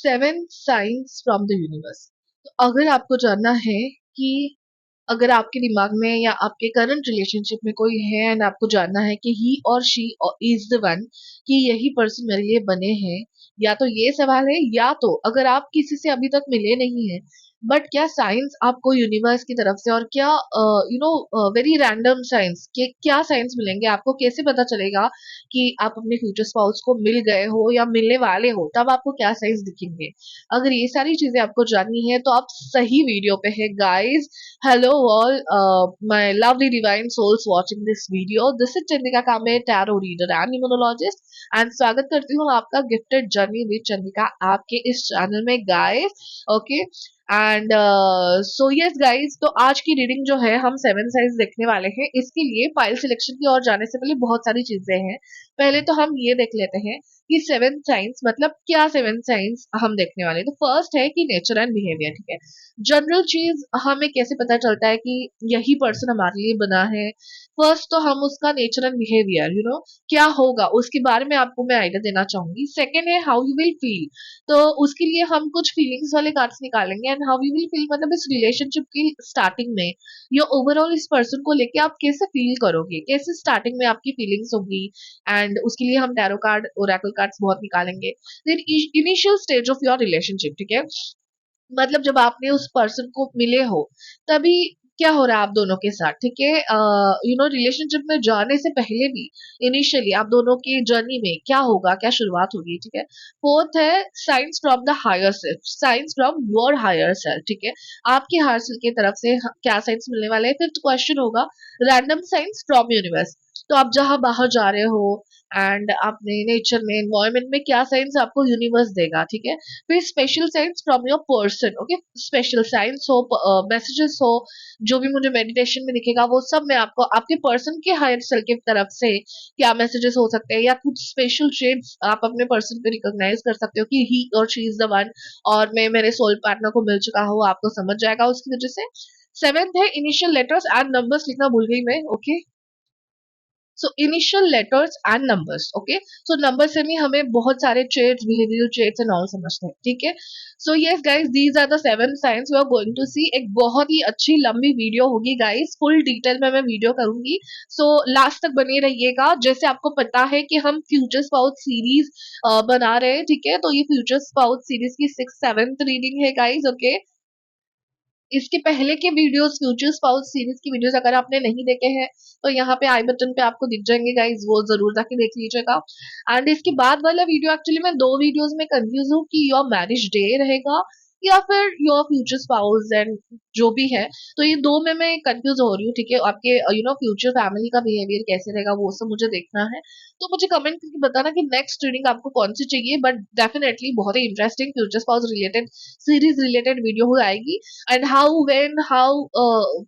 7 science from the universe. तो अगर आपको जानना है कि अगर आपके दिमाग में या आपके करंट रिलेशनशिप में कोई है एंड आपको जानना है कि ही और शी इज द वन, कि यही पर्सन मेरे लिए बने हैं, या तो ये सवाल है, या तो अगर आप किसी से अभी तक मिले नहीं है बट क्या साइंस आपको यूनिवर्स की तरफ से, और क्या वेरी रैंडम साइंस के क्या साइंस मिलेंगे आपको, कैसे पता चलेगा कि आप अपने फ्यूचर स्पाउस को मिल गए हो या मिलने वाले हो, तब आपको क्या साइंस दिखेंगे। अगर ये सारी चीजें आपको जाननी है तो आप सही वीडियो पे है guys. Hello all, my lovely divine souls watching this video. This is Chandrika Kame, tarot reader and numerologist, and स्वागत करती हूँ आपका गिफ्टेड जर्नी विद चंद्रिका आपके इस चैनल में guys. Okay, and so yes guys, तो आज की रीडिंग जो है हम 7 साइंस देखने वाले हैं। इसके लिए फाइल सिलेक्शन की ओर जाने से पहले बहुत सारी चीजें हैं। पहले तो हम ये देख लेते हैं कि 7 साइंस मतलब क्या। 7 साइंस हम देखने वाले हैं। तो फर्स्ट है कि नेचर एंड बिहेवियर, ठीक है। जनरल चीज हमें कैसे पता चलता है कि यही पर्सन हमारे लिए बना है। फर्स्ट तो हम उसका नेचर एंड बिहेवियर क्या होगा उसके बारे में आपको मैं आइडिया देना चाहूंगी। सेकंड है हाउ यू विल फील। तो उसके लिए हम कुछ फीलिंग्स वाले कार्ड्स निकालेंगे, and how you will feel मतलब इस रिलेशनशिप की स्टार्टिंग में या ओवरऑल इस पर्सन को लेके आप कैसे फील करोगे, कैसे स्टार्टिंग में आपकी फीलिंग्स होगी। एंड उसके लिए हम टैरो कार्ड, ओरेकल कार्ड्स बहुत निकालेंगे। Then initial stage of your relationship, ठीक है। मतलब जब आपने उस पर्सन को मिले हो तभी क्या हो रहा है आप दोनों के साथ, ठीक है। रिलेशनशिप में जाने से पहले भी इनिशियली आप दोनों की जर्नी में क्या होगा, क्या शुरुआत होगी, ठीक है। फोर्थ है signs from the higher self, signs from your higher self, ठीक है। आपके हायर सेल्फ की तरफ से क्या साइंस मिलने वाले हैं। फिफ्थ क्वेश्चन होगा रैंडम साइंस फ्रॉम यूनिवर्स। तो आप जहां बाहर जा रहे हो एंड आपने नेचर में, एनवायरमेंट में क्या साइंस आपको यूनिवर्स देगा, ठीक है। फिर special science from your person, okay. Special science हो, मैसेजेस हो, जो भी मुझे मेडिटेशन में दिखेगा वो सब मैं आपको आपके पर्सन के हायर सेल्फ की तरफ से क्या मैसेजेस हो सकते हैं, या कुछ स्पेशल ट्रेड्स आप अपने पर्सन पे रिकॉग्नाइज कर सकते हो कि ही और शी इज द वन, और मैं मेरे सोल पार्टनर को मिल चुका हूँ, आपको समझ जाएगा उसकी वजह से। सेवेंथ है इनिशियल लेटर्स एंड नंबर्स लिखना भूल गई मैं, okay. So initial letters and numbers, okay. So number से भी हमें बहुत सारे traits, behavioural traits and all समझते हैं, ठीक है। So yes guys, these are the 7 signs we are going to see. एक बहुत ही अच्छी लंबी वीडियो होगी गाइस, फुल डिटेल में मैं वीडियो करूंगी। सो लास्ट तक बने रहिएगा। जैसे आपको पता है कि हम फ्यूचर स्पाउस सीरीज बना रहे हैं, ठीक है। तो ये फ्यूचर स्पाउस सीरीज की 6th-7th रीडिंग है गाइस, ओके। इसके पहले के वीडियोस, फ्यूचर स्पाउस सीरीज की वीडियोस अगर आपने नहीं देखे हैं तो यहाँ पे आई बटन पे आपको दिख जाएंगे गाइज, वो जरूर जाके देख लीजिएगा। एंड इसके बाद वाला वीडियो, एक्चुअली मैं 2 वीडियोस में कंफ्यूज हूँ कि योर मैरिज डे रहेगा या फिर योर फ्यूचर स्पाउस एंड जो भी है। तो ये 2 में मैं कंफ्यूज हो रही हूँ, ठीक है। आपके फ्यूचर फैमिली का बिहेवियर कैसे रहेगा वो सब मुझे देखना है। तो मुझे कमेंट करके बताना कि नेक्स्ट रीडिंग आपको कौन सी चाहिए, बट डेफिनेटली बहुत ही interesting future spouse related, series related video हो आएगी। And how when how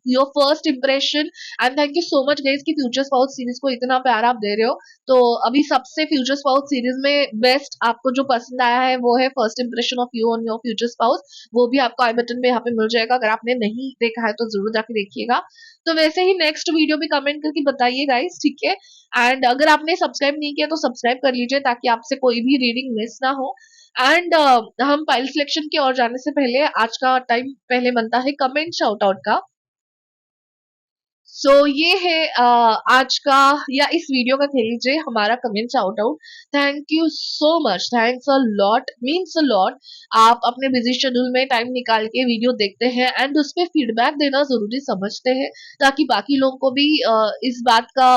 your first impression. And thank you so much guys कि फ्यूचर स्पाउस सीरीज को इतना प्यार आप दे रहे हो। तो अभी सबसे फ्यूचर स्पाउस सीरीज में बेस्ट आपको जो पसंद आया है वो है first impression of you on your future spouse. वो भी आपको आई बटन पे यहाँ पे मिल जाएगा, अगर आपने नहीं देखा है तो जरूर जाके देखिएगा। तो वैसे ही नेक्स्ट वीडियो भी कमेंट करके बताइए गाइस, ठीक है। एंड अगर आपने सब्सक्राइब नहीं किया तो सब्सक्राइब कर लीजिए ताकि आपसे कोई भी रीडिंग मिस ना हो। एंड हम फाइल सिलेक्शन की ओर जाने से पहले आज का टाइम पहले बनता है कमेंट शाउट आउट का। सो ये है आज का, या इस वीडियो का कह लीजिए हमारा comment shout out. Thank you so much, thanks a lot, means a lot. आप अपने बिजी शेड्यूल में टाइम निकाल के वीडियो देखते हैं एंड उस पर फीडबैक देना जरूरी समझते हैं, ताकि बाकी लोगों को भी इस बात का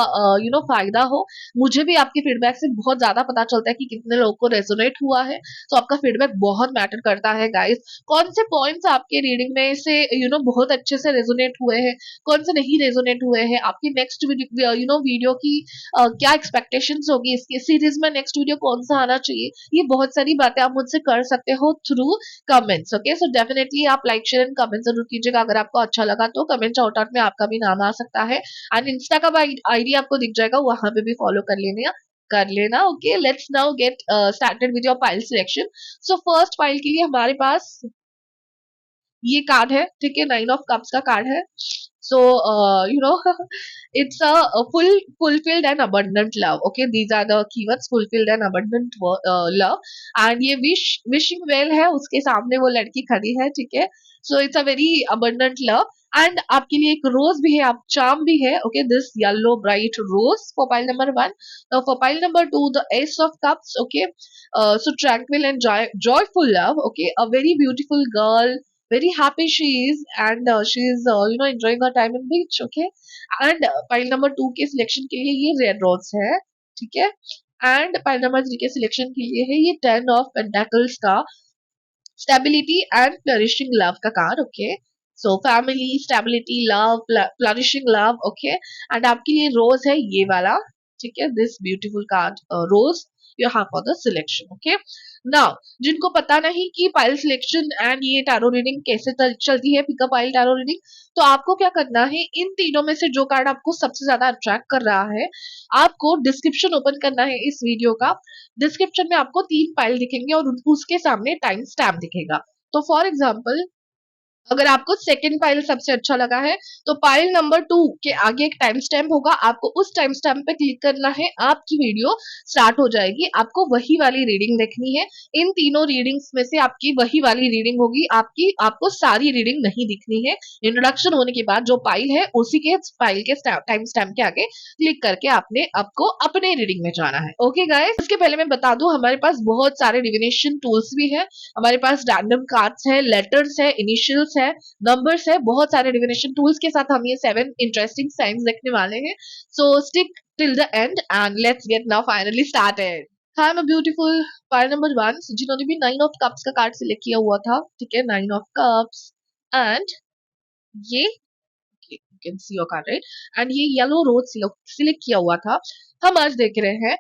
फायदा हो। मुझे भी आपके फीडबैक से बहुत ज्यादा पता चलता है कि कितने लोगों को रेजोनेट हुआ है। तो आपका फीडबैक बहुत मैटर करता है गाइस। कौन से पॉइंट्स आपके रीडिंग में से बहुत अच्छे से रेजोनेट हुए हैं, कौन से नहीं रेजोनेट हुए हैं, आपकी नेक्स्ट वीडियो की क्या एक्सपेक्टेशंस होगी, इसकी सीरीज में नेक्स्ट वीडियो कौन सा आना चाहिए। ये बहुत सारी बातें आप मुझसे कर सकते हो through comments, okay. So definitely आप लाइक शेयर एंड कमेंट जरूर कीजिएगा। अगर आपको अच्छा लगा तो कमेंट आउट आउट में आपका भी नाम आ सकता है, एंड इंस्टा का आईडी आपको दिख जाएगा, वहां पे भी फॉलो कर लेना, okay. Let's now get started with your file selection. So first file के लिए हमारे पास ये कार्ड है, ठीक है। 9 ऑफ कप्स का कार्ड है। So, it's a fulfilled and abundant love. Okay, these are the keywords: fulfilled and abundant love. And ये wishing well है, उसके सामने वो लड़की खड़ी है, ठीक है. So it's a very abundant love. And आपके लिए एक रोज भी है, आप charm भी है. Okay, this yellow bright rose for pile number 1. Now for pile number 2, the Ace of Cups. Okay, so tranquil and joyful love. Okay, a very beautiful girl, very happy she is, and she is enjoying her time in beach. Okay, and pile number 2 के selection के लिए ये red rose है, ठीक है. And pile number 3 के selection के लिए है ये 10 of Pentacles का स्टेबिलिटी एंड फ्लरिशिंग लव का card. Okay, so family, stability, love, flourishing love. Okay, and आपके लिए रोज है ये वाला, ठीक है, this beautiful card rose you have for the selection. Okay, now जिनको पता नहीं कि पाइल सिलेक्शन एंड ये टैरो रीडिंग कैसे चलती है, पिकअप पाइल टैरो रीडिंग, तो आपको क्या करना है, इन तीनों में से जो कार्ड आपको सबसे ज्यादा अट्रैक्ट कर रहा है, आपको डिस्क्रिप्शन ओपन करना है इस वीडियो का. डिस्क्रिप्शन में आपको 3 फाइल दिखेंगे और उसके सामने टाइम स्टैम्प दिखेगा. तो फॉर एग्जाम्पल, अगर आपको सेकंड फाइल सबसे अच्छा लगा है, तो फाइल नंबर 2 के आगे एक टाइम स्टैम्प होगा, आपको उस टाइम स्टैम्प पे क्लिक करना है, आपकी वीडियो स्टार्ट हो जाएगी. आपको वही वाली रीडिंग देखनी है. इन तीनों रीडिंग्स में से आपकी वही वाली रीडिंग होगी, आपको सारी रीडिंग नहीं दिखनी है. इंट्रोडक्शन होने के बाद जो फाइल है, उसी के फाइल के टाइम स्टैम्प के आगे क्लिक करके आपको अपने रीडिंग में जाना है. ओके गाइस, इसके पहले मैं बता दूं, हमारे पास बहुत सारे डिविनेशन टूल्स भी है. हमारे पास रैंडम कार्ड्स है, लेटर्स है, इनिशियल्स है, नंबर्स है, बहुत सारे डिविनेशन टूल्स के साथ हम ये 7 इंटरेस्टिंग साइंस देखने वाले हैं. सो stick till the end and let's get now finally started. Hi my beautiful pile number 1, जिन्होंने भी 9 ऑफ कप्स का कार्ड सिलेक्ट किया हुआ था, ठीक है, 9 ऑफ कप्स. एंड ये you can see your card, right. And ये येलो रोज सिलेक्ट किया हुआ था. हम आज देख रहे हैं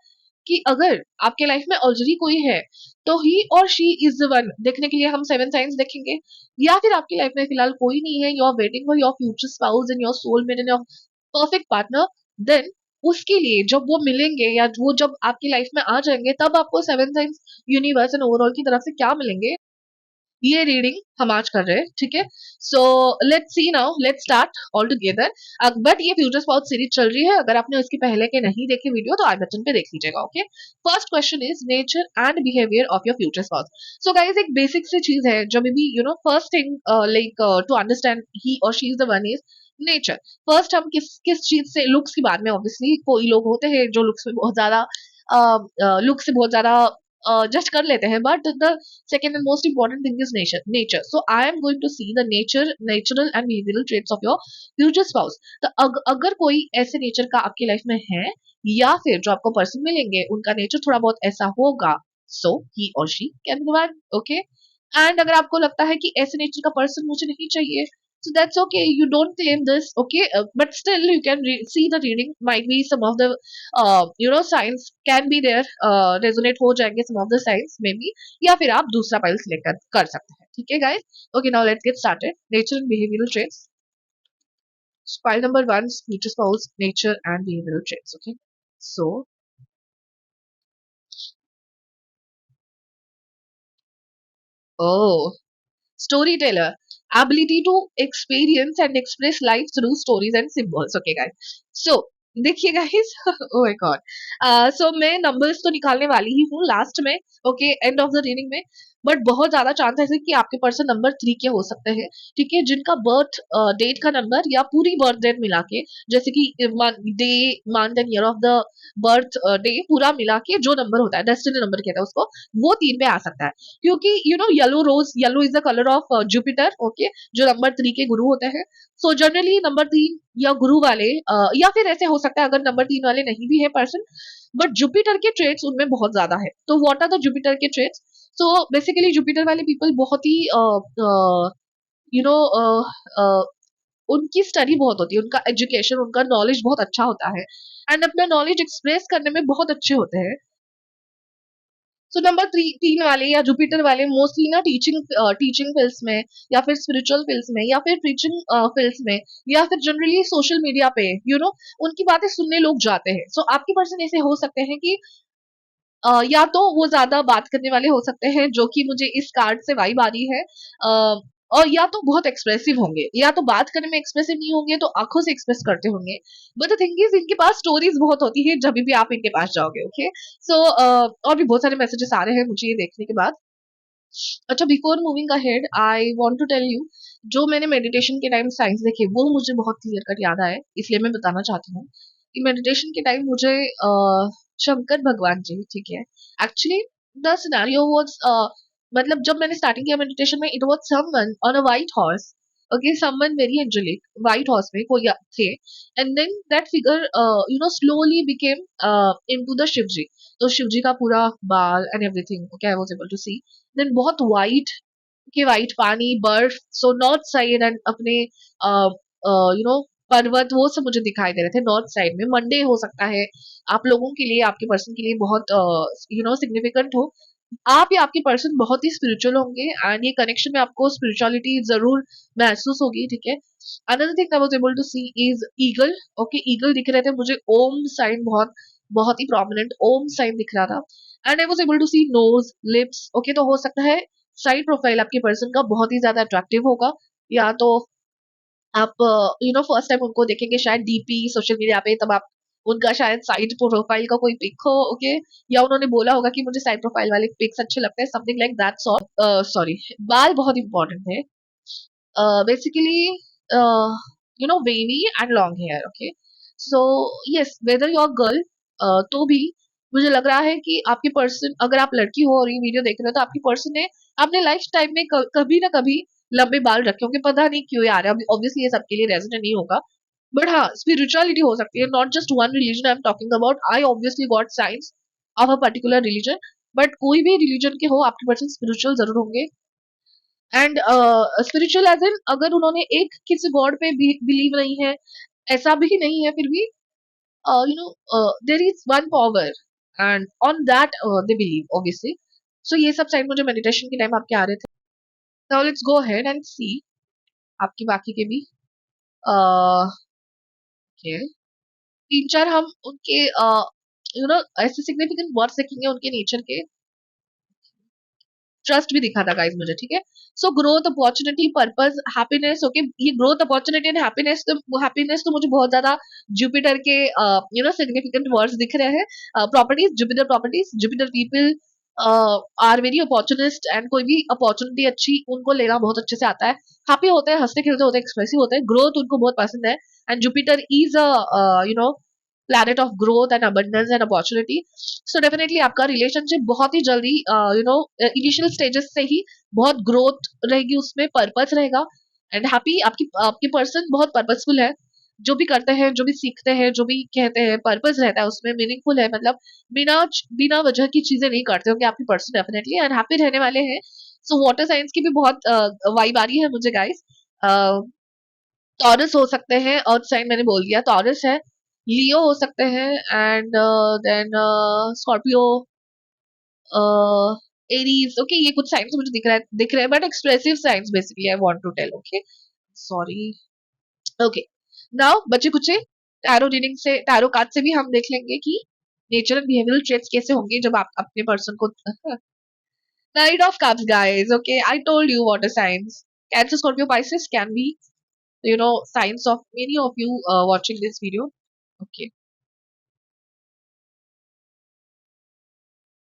कि अगर आपके लाइफ में ऑलरेडी कोई है, तो ही और शी इज द वन. देखने के लिए हम 7 साइंस देखेंगे. या फिर आपकी लाइफ में फिलहाल कोई नहीं है, you are waiting for your future spouse and your soulmate and your perfect partner, then उसके लिए जब वो मिलेंगे या वो जब आपकी लाइफ में आ जाएंगे, तब आपको 7 साइंस, यूनिवर्स एंड ओवरऑल की तरफ से क्या मिलेंगे, ये रीडिंग हम आज कर रहे हैं, ठीक है. So let's see now, let's start all together. But ये फ्यूचर स्पाउस सीरीज चल रही है, अगर आपने उसके पहले के नहीं देखे वीडियो तो आई बटन पे देख लीजिएगा. Okay, first question is nature and behaviour of your future spouse. So guys, एक बेसिक सी चीज है, जब भी first thing like to understand he और she is the one is nature. First हम किस चीज से, लुक्स की बात में, ऑब्वियसली कोई लोग होते हैं जो लुक्स में बहुत ज्यादा लुक से बहुत ज्यादा जज कर लेते हैं, but the second and most important thing is nature. So I am going to see the natural and behavioral traits of your future spouse. तो अगर कोई ऐसे नेचर का आपकी लाइफ में है, या फिर जो आपको पर्सन मिलेंगे उनका नेचर थोड़ा बहुत ऐसा होगा, so he or she can be one. Okay, and अगर आपको लगता है कि ऐसे नेचर का पर्सन मुझे नहीं चाहिए, so that's okay, you don't claim this. Okay, but still you can see the reading, might be some of the signs can be there, resonate हो जाएंगे some of the signs maybe, या फिर आप दूसरा file select कर सकते हैं, ठीक है guys. Okay, now let's get started. Nature and behavioural traits. File number 1, future spouse, nature and behavioral traits. Okay, so oh, storyteller, ability to experience and express life through stories and symbols. Okay guys, so देखिए guys, oh my god, so मैं numbers तो निकालने वाली ही हूँ last में, okay, end of the reading में. But बहुत ज्यादा चांसेस है कि आपके पर्सन नंबर 3 के हो सकते हैं, ठीक है, जिनका बर्थ डेट का नंबर या पूरी बर्थ डेट मिला के, जैसे कि day, month and year of the birth day पूरा मिला के जो नंबर होता है, डेस्टिनी नंबर कहता है उसको, वो 3 पे आ सकता है. क्योंकि yellow rose, yellow is the colour of Jupiter. Okay, जो नंबर 3 के गुरु होते हैं. सो जनरली नंबर 3 या गुरु वाले, या फिर ऐसे हो सकता है अगर नंबर 3 वाले नहीं भी है पर्सन, बट जुपिटर के ट्रेड्स उनमें बहुत ज्यादा है. तो व्हाट आर द जुपिटर के ट्रेड्स? सो बेसिकली जुपिटर वाले पीपल बहुत ही यू नो उनकी स्टडी बहुत होती है, उनका एजुकेशन, उनका नॉलेज बहुत अच्छा होता है, एंड अपना नॉलेज एक्सप्रेस करने में बहुत अच्छे होते हैं. सो नंबर 3 वाले या जुपिटर वाले मोस्टली ना टीचिंग फील्ड्स में, या फिर स्पिरिचुअल फील्ड्स में, या फिर टीचिंग फील्ड्स में, या फिर जनरली सोशल मीडिया पे उनकी बातें सुनने लोग जाते हैं. सो आपके पर्सन ऐसे हो सकते हैं कि या तो वो ज्यादा बात करने वाले हो सकते हैं, जो कि मुझे इस कार्ड से वाइब आ रही है, और या तो बहुत एक्सप्रेसिव होंगे, या तो बात करने में एक्सप्रेसिव नहीं होंगे तो आंखों से एक्सप्रेस करते होंगे। बट द थिंग इज इनके पास स्टोरीज बहुत होती है जब भी आप इनके पास जाओगे। ओके, सो और भी बहुत सारे मैसेजेस आ रहे हैं मुझे ये देखने के बाद। अच्छा, before moving ahead I want to tell you, जो मैंने मेडिटेशन के टाइम साइंस देखे वो मुझे बहुत क्लियर कट याद आए, इसलिए मैं बताना चाहती हूँ कि मेडिटेशन के टाइम मुझे शंकर भगवान जी, ठीक है, एक्चुअली द सिनेरियो वाज, मतलब जब मैंने स्टार्टिंग किया मेडिटेशन में, it was someone on a white horse. Okay, someone very angelic, white horse में कोई थे, and then that figure slowly became into the Shivji. तो शिवजी का पूरा बाल and everything, okay, I was able to see. Then बहुत white के white पानी, बर्फ, सो नॉर्थ साइड एंड अपने यू नो पर्वत, वो सब मुझे दिखाई दे रहे थे नॉर्थ साइड में। मंडे हो सकता है आप लोगों के लिए, आपके पर्सन के लिए बहुत सिग्निफिकेंट हो। आप या आपके पर्सन बहुत ही स्पिरिचुअल होंगे एंड ये कनेक्शन में आपको स्पिरिचुअलिटी जरूर महसूस होगी, ठीक है। Another thing I was able to see is eagle. Okay, eagle दिख रहे थे मुझे, ओम साइन बहुत बहुत ही प्रोमिनेंट ओम साइन दिख रहा था, and I was able to see nose, lips. Okay, तो हो सकता है साइड प्रोफाइल आपके पर्सन का बहुत ही ज्यादा अट्रैक्टिव होगा, या तो आप फर्स्ट टाइम उनको देखेंगे शायद डीपी सोशल मीडिया पे, तब आप उनका शायद साइड प्रोफाइल का कोई पिक हो। ओके, या उन्होंने बोला होगा कि मुझे साइड प्रोफाइल वाले पिक्स अच्छे लगते हैं, something like that sort. Sorry, बाल बहुत इंपॉर्टेंट है, basically wavy and long hair. Okay, so yes, whether you are girl, तो भी मुझे लग रहा है कि आपके पर्सन, अगर आप लड़की हो और ये वीडियो देख रहे हो, तो आपके पर्सन ने अपने लाइफ टाइम में कभी ना कभी लंबे बाल रखे होंगे, पता नहीं क्यों यार, अभी ऑब्वियसली ये सबके लिए रेजोनेट नहीं होगा। बट हाँ, स्पिरिचुअलिटी हो सकती है, not just one religion I am talking about. I obviously got science of a particular religion, but कोई भी रिलीजन के हो, आपके पर्सन स्पिरिचुअल जरूर होंगे। एंड स्पिरिचुअल एज इन, अगर उन्होंने एक किसी गॉड पे बिलीव नहीं है, ऐसा भी नहीं है, फिर भी there is one power and on that they believe obviously. So ये सब साइड मुझे मेडिटेशन के टाइम आपके आ रहे थे। Now let's go ahead and see आपकी बाकी के भी ओके, तीन चार हम उनके ऐसे सिग्निफिकेंट वर्ड्स देखेंगे उनके नेचर के। ट्रस्ट भी दिखा था गाइस मुझे, ठीक है। So growth, opportunity, purpose, happiness. Okay, ये ग्रोथ, अपॉर्चुनिटी एंड हैप्पीनेस तो मुझे बहुत ज्यादा जुपिटर के सिग्निफिकेंट वर्ड्स दिख रहे हैं। Properties, Jupiter properties, Jupiter people are very opportunist, and कोई भी अपॉर्चुनिटी अच्छी उनको लेना बहुत अच्छे से आता है। हैप्पी होते हैं, हंसते खेलते होते हैं, एक्सप्रेसिव होते हैं, ग्रोथ उनको बहुत पसंद है, and Jupiter is a planet of growth and abundance and opportunity. So definitely आपका रिलेशनशिप बहुत ही जल्दी इनिशियल स्टेजेस से ही बहुत ग्रोथ रहेगी, उसमें पर्पस रहेगा एंड हैप्पी। आपकी आपके पर्सन बहुत पर्पसफुल है, जो भी करते हैं, जो भी सीखते हैं, जो भी कहते हैं, पर्पस रहता है उसमें, मीनिंगफुल है, मतलब बिना बिना वजह की चीजें नहीं करते होंगे आपकी पर्सन डेफिनेटली, एंड हैप्पी रहने वाले हैं। सो वाटर साइंस की भी बहुत वाइब आ रही है मुझे गाइस। टॉरस हो सकते हैं, अर्थ साइन मैंने बोल दिया टॉरस है, लियो हो सकते हैं, and then Scorpio, Aries. Okay, ये कुछ साइंस मुझे दिख रहे हैं, but expressive signs basically I want to tell. Okay, sorry. Okay, now बचे कुचे टैरो रीडिंग से, टैरो कार्ड से भी हम देख लेंगे कि नेचर एंड बिहेवियरल ट्रेट्स कैसे होंगे जब आप अपने पर्सन को night of cups guys. Okay, I told you water science, cancer, Scorpio, Pisces can be signs of many of you watching this video. Okay,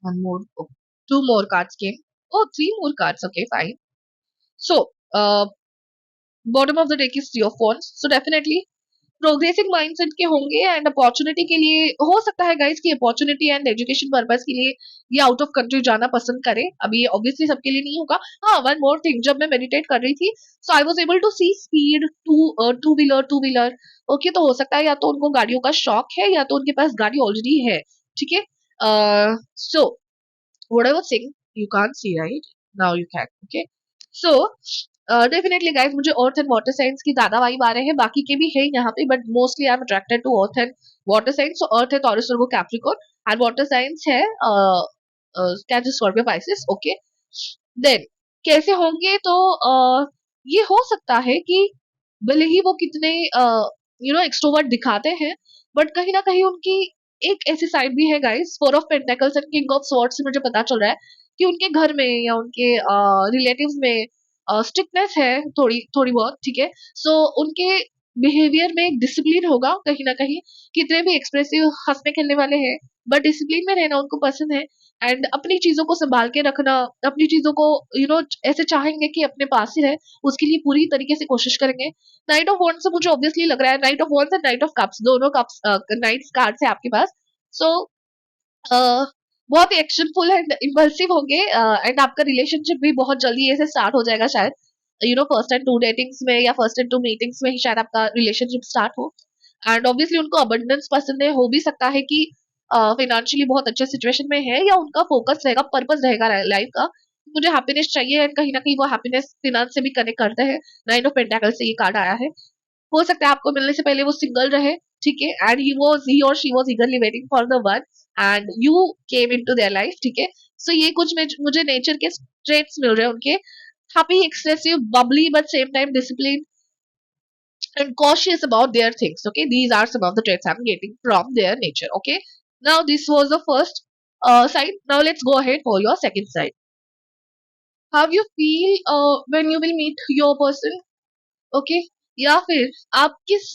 one more, oh, two more cards came. Oh, three more cards. Okay, fine. So, bottom of the deck is three of wands. So definitely progressive mindset के होंगे, and opportunity के लिए हो सकता है guys की opportunity and education purpose के लिए ये आउट ऑफ कंट्री जाना पसंद करे। अभी ऑब्वियसली सबके लिए नहीं होगा। हाँ, वन मोर थिंग, जब मैं मेडिटेट कर रही थी, so I was able to see speed, two wheeler. Okay, तो हो सकता है या तो उनको गाड़ियों का शौक है, या तो उनके पास गाड़ी ऑलरेडी है, ठीक है। सो what I was saying, you can't see, right? Now you can. Okay. So, definitely guys मुझे अर्थ एंड वाटर साइंस की ज्यादा वाइब आ रहे हैं, बाकी के भी है यहाँ पे, but mostly I am attracted to earth and water signs. So earth है Taurus, Virgo, Capricorn, and water signs है Cancer, Scorpio, Pisces. Okay, then कैसे होंगे, तो ये हो सकता है कि भले ही वो कितने एक्सट्रोवर्ट दिखाते हैं, बट कहीं ना कहीं उनकी एक ऐसी साइड भी है guys, four of pentacles and king of swords से मुझे पता चल रहा है कि उनके घर में या उनके रिलेटिव्स में स्ट्रिक्टनेस है थोड़ी थोड़ी बहुत, ठीक है। सो उनके बिहेवियर में एक डिसिप्लिन होगा कहीं ना कहीं, कितने भी एक्सप्रेसिव हंसने खेलने वाले हैं बट डिसिप्लिन में रहना उनको पसंद है। एंड अपनी चीजों को संभाल के रखना, अपनी चीजों को ऐसे चाहेंगे कि अपने पास ही रहे, उसके लिए पूरी तरीके से कोशिश करेंगे। नाइट ऑफ वॉन्ड्स से मुझे ऑब्वियसली लग रहा है, night of wands and night of cups, दोनों कप्स नाइट कार्ड्स है आपके पास। सो बहुत ही एक्शनफुल एंड इम्पल्सिव होंगे, एंड आपका रिलेशनशिप भी बहुत जल्दी ऐसे स्टार्ट हो जाएगा शायद, फर्स्ट एंड टू डेटिंग्स में या फर्स्ट एंड टू मीटिंग्स में ही शायद आपका रिलेशनशिप स्टार्ट हो। एंड ऑब्वियसली उनको अबंडेंस पसंद है, हो भी सकता है कि फाइनेंशियली बहुत अच्छे सिचुएशन में है, या उनका फोकस रहेगा, पर्पस रहेगा लाइफ का, मुझे हैप्पीनेस चाहिए, एंड कहीं ना कहीं वो हैप्पीनेस फिनांस से भी कनेक्ट करते हैं। नाइन ऑफ पेंटाकल से ये कार्ड आया है। हो सकता है आपको मिलने से पहले वो सिंगल रहे, ठीक है, एंड ही और she was ईगरली waiting for the one and you came into their life, ठीक है। सो ये कुछ मुझे नेचर के ट्रेट्स मिल रहे हैं उनके, happy, expressive, bubbly, but same time disciplined and cautious about their things. Okay, these are some of the traits I'm getting from their nature. Okay, now this was the first side. Now let's go ahead for your second side. How you feel when you will meet your person? Okay, या फिर आप किस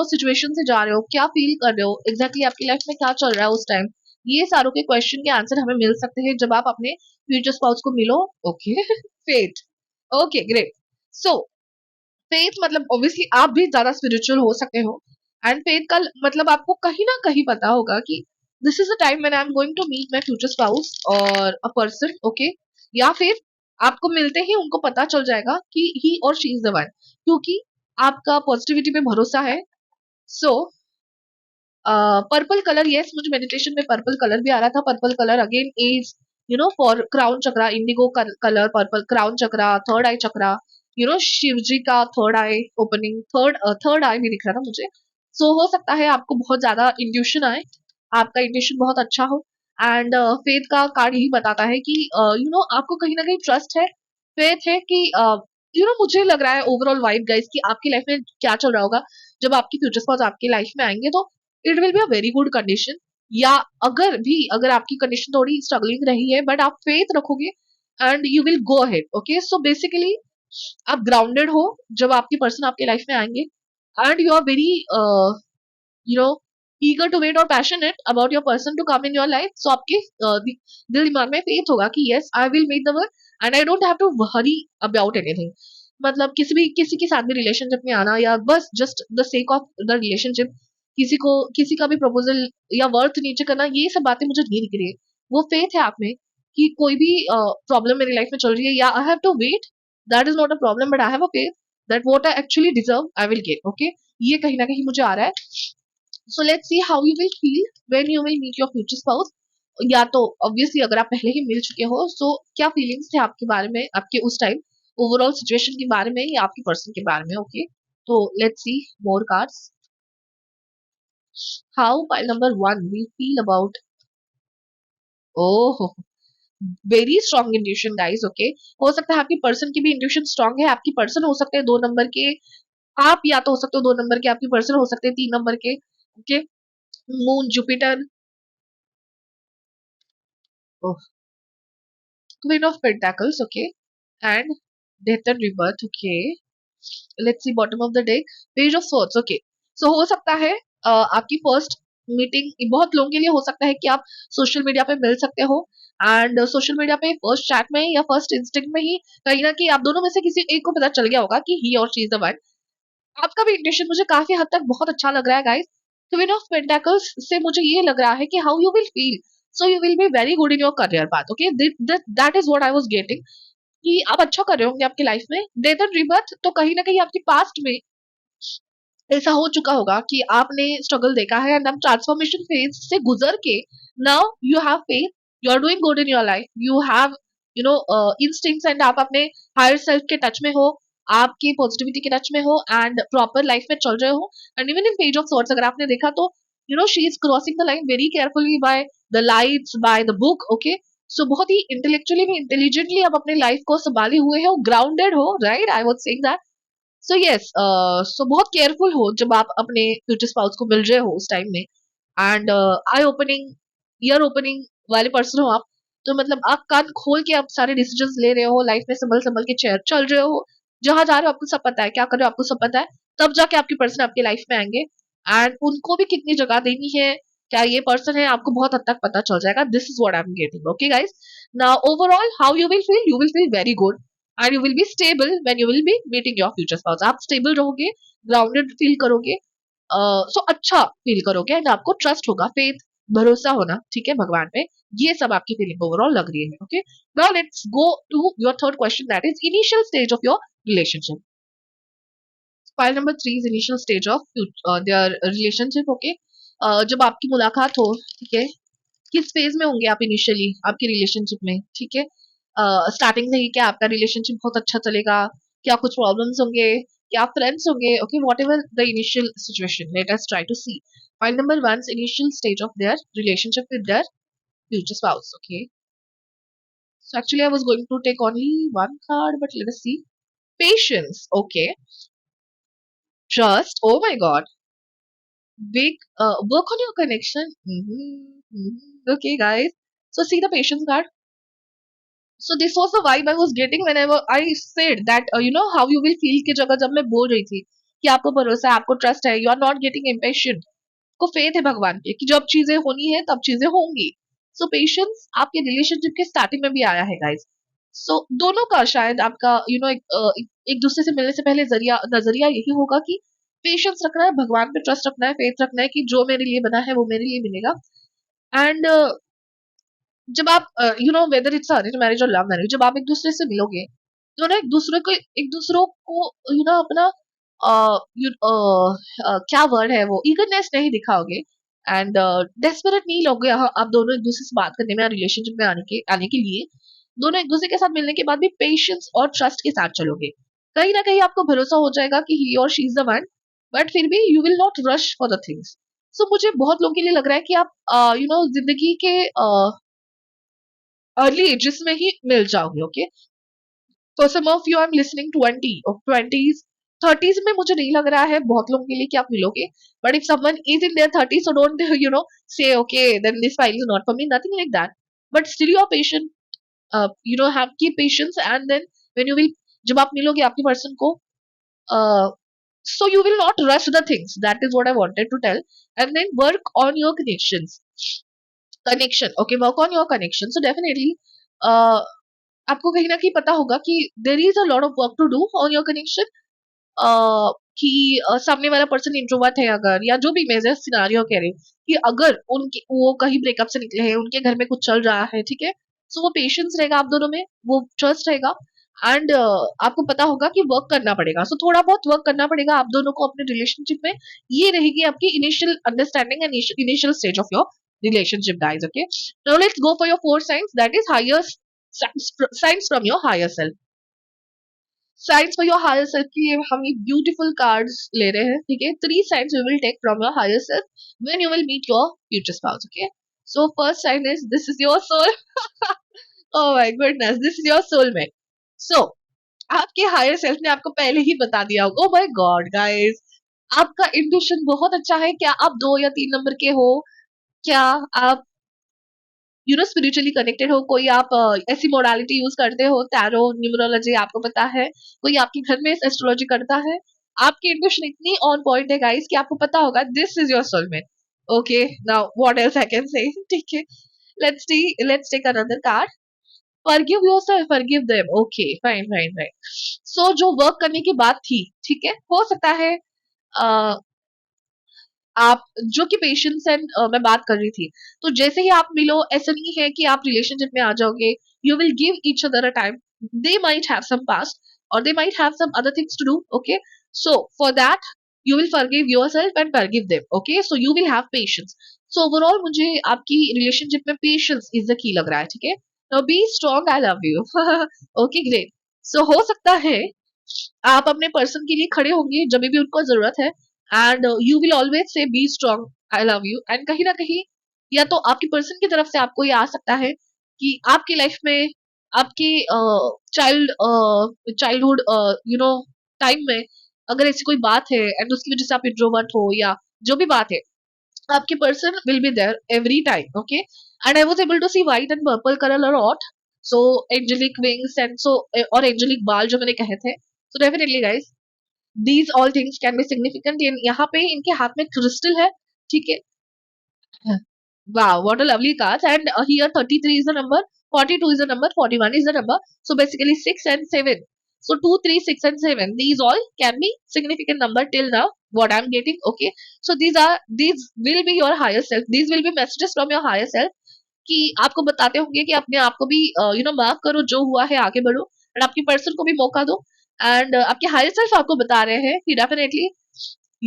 situation से जा रहे हो, क्या feel कर रहे हो, एग्जैक्टली आपकी लाइफ में क्या चल रहा है उस टाइम, ये सारों के क्वेश्चन के आंसर हमें मिल सकते हैं जब आप अपने फ्यूचर स्पाउस को मिलो। Okay fate, okay great. So faith मतलब ऑब्वियसली आप भी ज्यादा स्पिरिचुअल हो सकते हो, एंड फेथ का मतलब आपको कहीं ना कहीं पता होगा कि this is the time when I am going to meet my future spouse और अ पर्सन, ओके। या फिर आपको मिलते ही उनको पता चल जाएगा कि ही और शी इज द वन, क्योंकि आपका पॉजिटिविटी पे भरोसा है। सो पर्पल कलर, यस मुझे मेडिटेशन में पर्पल कलर भी आ रहा था। Purple colour again is for crown chakra, indigo colour, purple crown chakra, third eye chakra, Shiv ji का third eye opening, third eye भी दिख रहा था मुझे। सो हो सकता है आपको बहुत ज्यादा इंट्यूशन आए, आपका इंट्यूशन बहुत अच्छा हो, एंड फेथ का कार्ड यही बताता है कि आपको कहीं ना कहीं ट्रस्ट है, फेथ है कि मुझे लग रहा है ओवरऑल वाइब गाइस कि आपकी लाइफ में क्या चल रहा होगा जब आपकी फ्यूचर स्पाउस आपकी लाइफ में आएंगे, तो it will be a very good condition. या अगर आपकी कंडीशन थोड़ी स्ट्रगलिंग रही है बट आप फेथ रखोगे and you will go ahead. Okay, so basically आप ग्राउंडेड हो जब आपकी पर्सन आपके लाइफ में आएंगे, and you are very you know eager to wait और passionate about your person to come in your life. So आपके दिल दिमाग में फेथ होगा कि yes I will meet the one and I don't have to worry about anything। मतलब किसी के साथ भी रिलेशनशिप में आना, या बस just the sake of the relationship, किसी का भी प्रपोजल या वर्थ नीचे करना, ये सब बातें मुझे नहीं दिख रही है। वो फेथ है आप में कि कोई भी प्रॉब्लम मेरी लाइफ में चल रही है, या I have to wait, that is not a problem, but I have a faith that what I actually deserve I will get. Okay, ये कहीं ना कहीं मुझे आ रहा है। So let's see how you will feel when you will meet your future spouse. या तो ऑब्वियसली अगर आप पहले ही मिल चुके हो, सो क्या फीलिंग्स थे आपके बारे में, आपके उस टाइम ओवरऑल सिचुएशन के बारे में या आपकी पर्सन के बारे में। ओके, तो let's see more cards. How pile number one we feel about, oh very strong intuition guys. Okay, हो सकता है आपकी पर्सन की भी इंट्यूशन स्ट्रॉन्ग है, आपकी पर्सन हो सकते हैं 2 नंबर के, आप या तो हो सकते हो 2 नंबर के, आपकी पर्सन हो सकते हैं 3 नंबर के। Okay, moon Jupiter, queen of pentacles, okay, and death and rebirth। Okay, let's see bottom of the deck, page of swords. Okay, so हो सकता है आपकी फर्स्ट मीटिंग बहुत लोगों के लिए हो सकता है कि आप सोशल मीडिया पे मिल सकते हो, एंड सोशल मीडिया पे फर्स्ट चैट में या फर्स्ट इंस्टिंक्ट में ही कहीं ना कहीं आप दोनों में से किसी एक को पता चल गया होगा कि ही और शी इज द वन। आपका भी इंटेंशन मुझे काफी हद तक बहुत अच्छा लग रहा है गाइस। क्वीन ऑफ पेंटाकल्स से मुझे ये लग रहा है कि how you will feel, so you will be very good in your career path. Okay, that is what I was getting कि आप अच्छा कर रहे होंगे आपकी लाइफ में। डेथ एंड रिबर्थ तो कहीं ना कहीं आपकी पास्ट में ऐसा हो चुका होगा कि आपने स्ट्रगल देखा है, एंड आप ट्रांसफॉर्मेशन फेज से गुजर के now you have faith, you are doing good in your life, you have instincts, and आप अपने हायर सेल्फ के टच में हो, आपकी पॉजिटिविटी के टच में हो, एंड प्रॉपर लाइफ में चल रहे हो। And even in page of swords अगर आपने देखा तो she is crossing the line very carefully by the lights, by the book. Okay, so बहुत ही इंटेलेक्चुअली भी इंटेलिजेंटली आप अपने लाइफ को संभाले हुए हो, ग्राउंडेड हो, right, I was saying that. So yes, so बहुत केयरफुल हो जब आप अपने फ्यूचर स्पाउस को मिल रहे हो उस टाइम में, and I opening, year opening वाले पर्सन हो आप, तो मतलब आप कान खोल के आप सारे डिसीजंस ले रहे हो लाइफ में, संभल संभल के चल रहे हो, जहां जा रहे हो आपको सब पता है, क्या कर रहे हो आपको सब पता है, तब जाके आपके पर्सन आपके लाइफ में आएंगे। एंड उनको भी कितनी जगह देनी है, क्या ये पर्सन है, आपको बहुत हद तक पता चल जाएगा। This is what I am getting. Okay guys, now overall how you will feel very good and you will be stable when you will be meeting your future spouse. आप स्टेबल रहोगे, ग्राउंडेड फील करोगे, सो अच्छा feel करोगे and आपको trust होगा, faith, भरोसा होना, ठीक है, भगवान पे। ये सब आपकी फीलिंग ओवरऑल लग रही है। Okay, now let's go to your third question, that is initial stage of your relationship. Pile number 3 is initial stage of their relationship. Okay, जब आपकी मुलाकात हो, ठीक है, किस फेज में होंगे आप इनिशियली आपकी रिलेशनशिप में, ठीक है, स्टार्टिंग से ही क्या आपका रिलेशनशिप बहुत अच्छा चलेगा, क्या कुछ प्रॉब्लम्स होंगे, क्या फ्रेंड्स होंगे, okay, what the initial situation, let us try to see pile number 1 initial stage of their relationship with their future spouse. Okay, so actually I was going to take only one card, but let us see. Patience. Okay, trust. Oh my god, big work on your connection. Okay guys, so see the patience card. So this was the vibe I was getting whenever I said that you know how you will feel की जगह जब मैं बोल रही थी कि आपको भरोसा है, आपको ट्रस्ट है, you are not getting impatient, को फेथ है भगवान पे कि जब चीजें होनी है तब चीजें होंगी। सो पेशेंस आपके रिलेशनशिप के स्टार्टिंग में भी आया है गाइस। सो दोनों का शायद आपका यू नो एक दूसरे से मिलने से पहले नजरिया यही होगा कि पेशेंस रखना है, भगवान पे ट्रस्ट रखना है, फेथ रखना है कि जो मेरे लिए बना है वो मेरे लिए मिलेगा। एंड जब आप you know whether it's arrange marriage और लव मैरिज, जब आप एक दूसरे से मिलोगे तो ना एक दूसरों को यू नो अपना क्या वर्ड है वो, ईगरनेस नहीं दिखाओगे एंड डेस्परेट नहीं लोगे आप दोनों एक दूसरे से बात करने में, रिलेशनशिप में आने के लिए। दोनों एक दूसरे के साथ मिलने के बाद भी पेशेंस और ट्रस्ट के साथ चलोगे, कहीं ना कहीं आपको भरोसा हो जाएगा कि ही और she is the one, but फिर भी you will not rush for the things. So मुझे बहुत लोगों के लिए लग रहा है कि आप यू नो जिंदगी के अर्ली एजेस में ही मिल जाओगे। Okay, for some of you I am listening 20 30s में मुझे नहीं लग रहा है बहुत लोगों के लिए कि आप मिलोगे, but if someone is in their 30s, so don't you know say okay then this file is not for me, nothing like that, but still you are patient, you know have keep patience and then when you will, जब आप मिलोगे आपके person को, so you will not rush the things, that is what I wanted to tell. And then work on your connection, okay, work on your connection, so definitely uh, आपको कहीं ना कहीं पता होगा कि there is a lot of work to do on your connection, कि सामने वाला पर्सन इंट्रोवर्ट है अगर, या जो भी मेजर सिनारियो कह रहे हैं कि अगर उनके वो कहीं ब्रेकअप से निकले हैं, उनके घर में कुछ चल रहा है, ठीक है, सो वो पेशेंस रहेगा आप दोनों में, वो ट्रस्ट रहेगा एंड आपको पता होगा कि वर्क करना पड़ेगा। सो थोड़ा बहुत वर्क करना पड़ेगा आप दोनों को अपने रिलेशनशिप में, ये रहेगी आपकी initial understanding and initial stage of your relationship guys। Okay, now let's go for your four signs, that is higher signs from your higher self। Signs for your higher self के लिए हम एक beautiful cards ले रहे हैं, ठीक है, 3 signs we will take from your higher self when you will meet your future spouse. Okay, so first sign is this is your soul. Oh my goodness, this is your soulmate. So आपके higher self ने आपको पहले ही बता दिया होगा। ओह my god guys, आपका intuition बहुत अच्छा है। क्या आप 2 या 3 नंबर के हो, क्या आप यू नो स्पिरिचुअली कनेक्टेड हो, कोई आप ऐसी मोडालिटी यूज करते हो, टैरो, न्यूमरोलॉजी आपको पता है, कोई आपके घर में एस्ट्रोलॉजी करता है, आपकी इंट्यूशन इतनी ऑन पॉइंट है गाइस कि आपको पता होगा this is your soulmate. Okay, now what else I can say, ठीक है, let's take another card. Forgive yourself, forgive them. Okay, fine fine fine. So जो वर्क करने की बात थी, ठीक है, हो सकता है आप जो कि पेशेंस एंड मैं बात कर रही थी, तो जैसे ही आप मिलो ऐसा नहीं है कि आप रिलेशनशिप में आ जाओगे, you will give each other a time, they might have some past or they might have some other things to do. Okay, so for that you will forgive yourself and forgive them. Okay, so you will have patience. So overall मुझे आपकी relationship में patience is the key लग रहा है, ठीक है, now be strong, I love you. Okay great. So हो सकता है आप अपने पर्सन के लिए खड़े होंगे जब भी उनको जरूरत है and you will always say B strong, I love you, and कहीं ना कहीं या तो आपकी पर्सन की तरफ से आपको ये आ सकता है कि आपकी लाइफ में आपके चाइल्डहुड यू नो टाइम में अगर ऐसी कोई बात है एंड उसकी वजह से आप इंट्रोवर्ट हो या जो भी बात है, आपके person will be there every time, okay. And I was able to see white and purple colour lot. So angelic wings and so, और एंजेलिक बाल जो मैंने कहे थे. So definitely guys, these all things can be significant. यहाँ पे इनके हाथ में क्रिस्टल है, ठीक है. Wow, what a lovely cards. And here 33 is the number, 42 is the number, 41 is the number. So basically 6 and 7. So 2, 3, 6 and 7. These all can be significant number till now. What I'm getting, okay. So these will be your higher self. These will be messages from your higher self कि आपको बताते होंगे कि अपने आप को भी माफ करो, जो हुआ है आगे बढ़ो, एंड आपके पर्सन को भी मौका दो. एंड आपके हायर सेल्फ आपको बता रहे हैं कि डेफिनेटली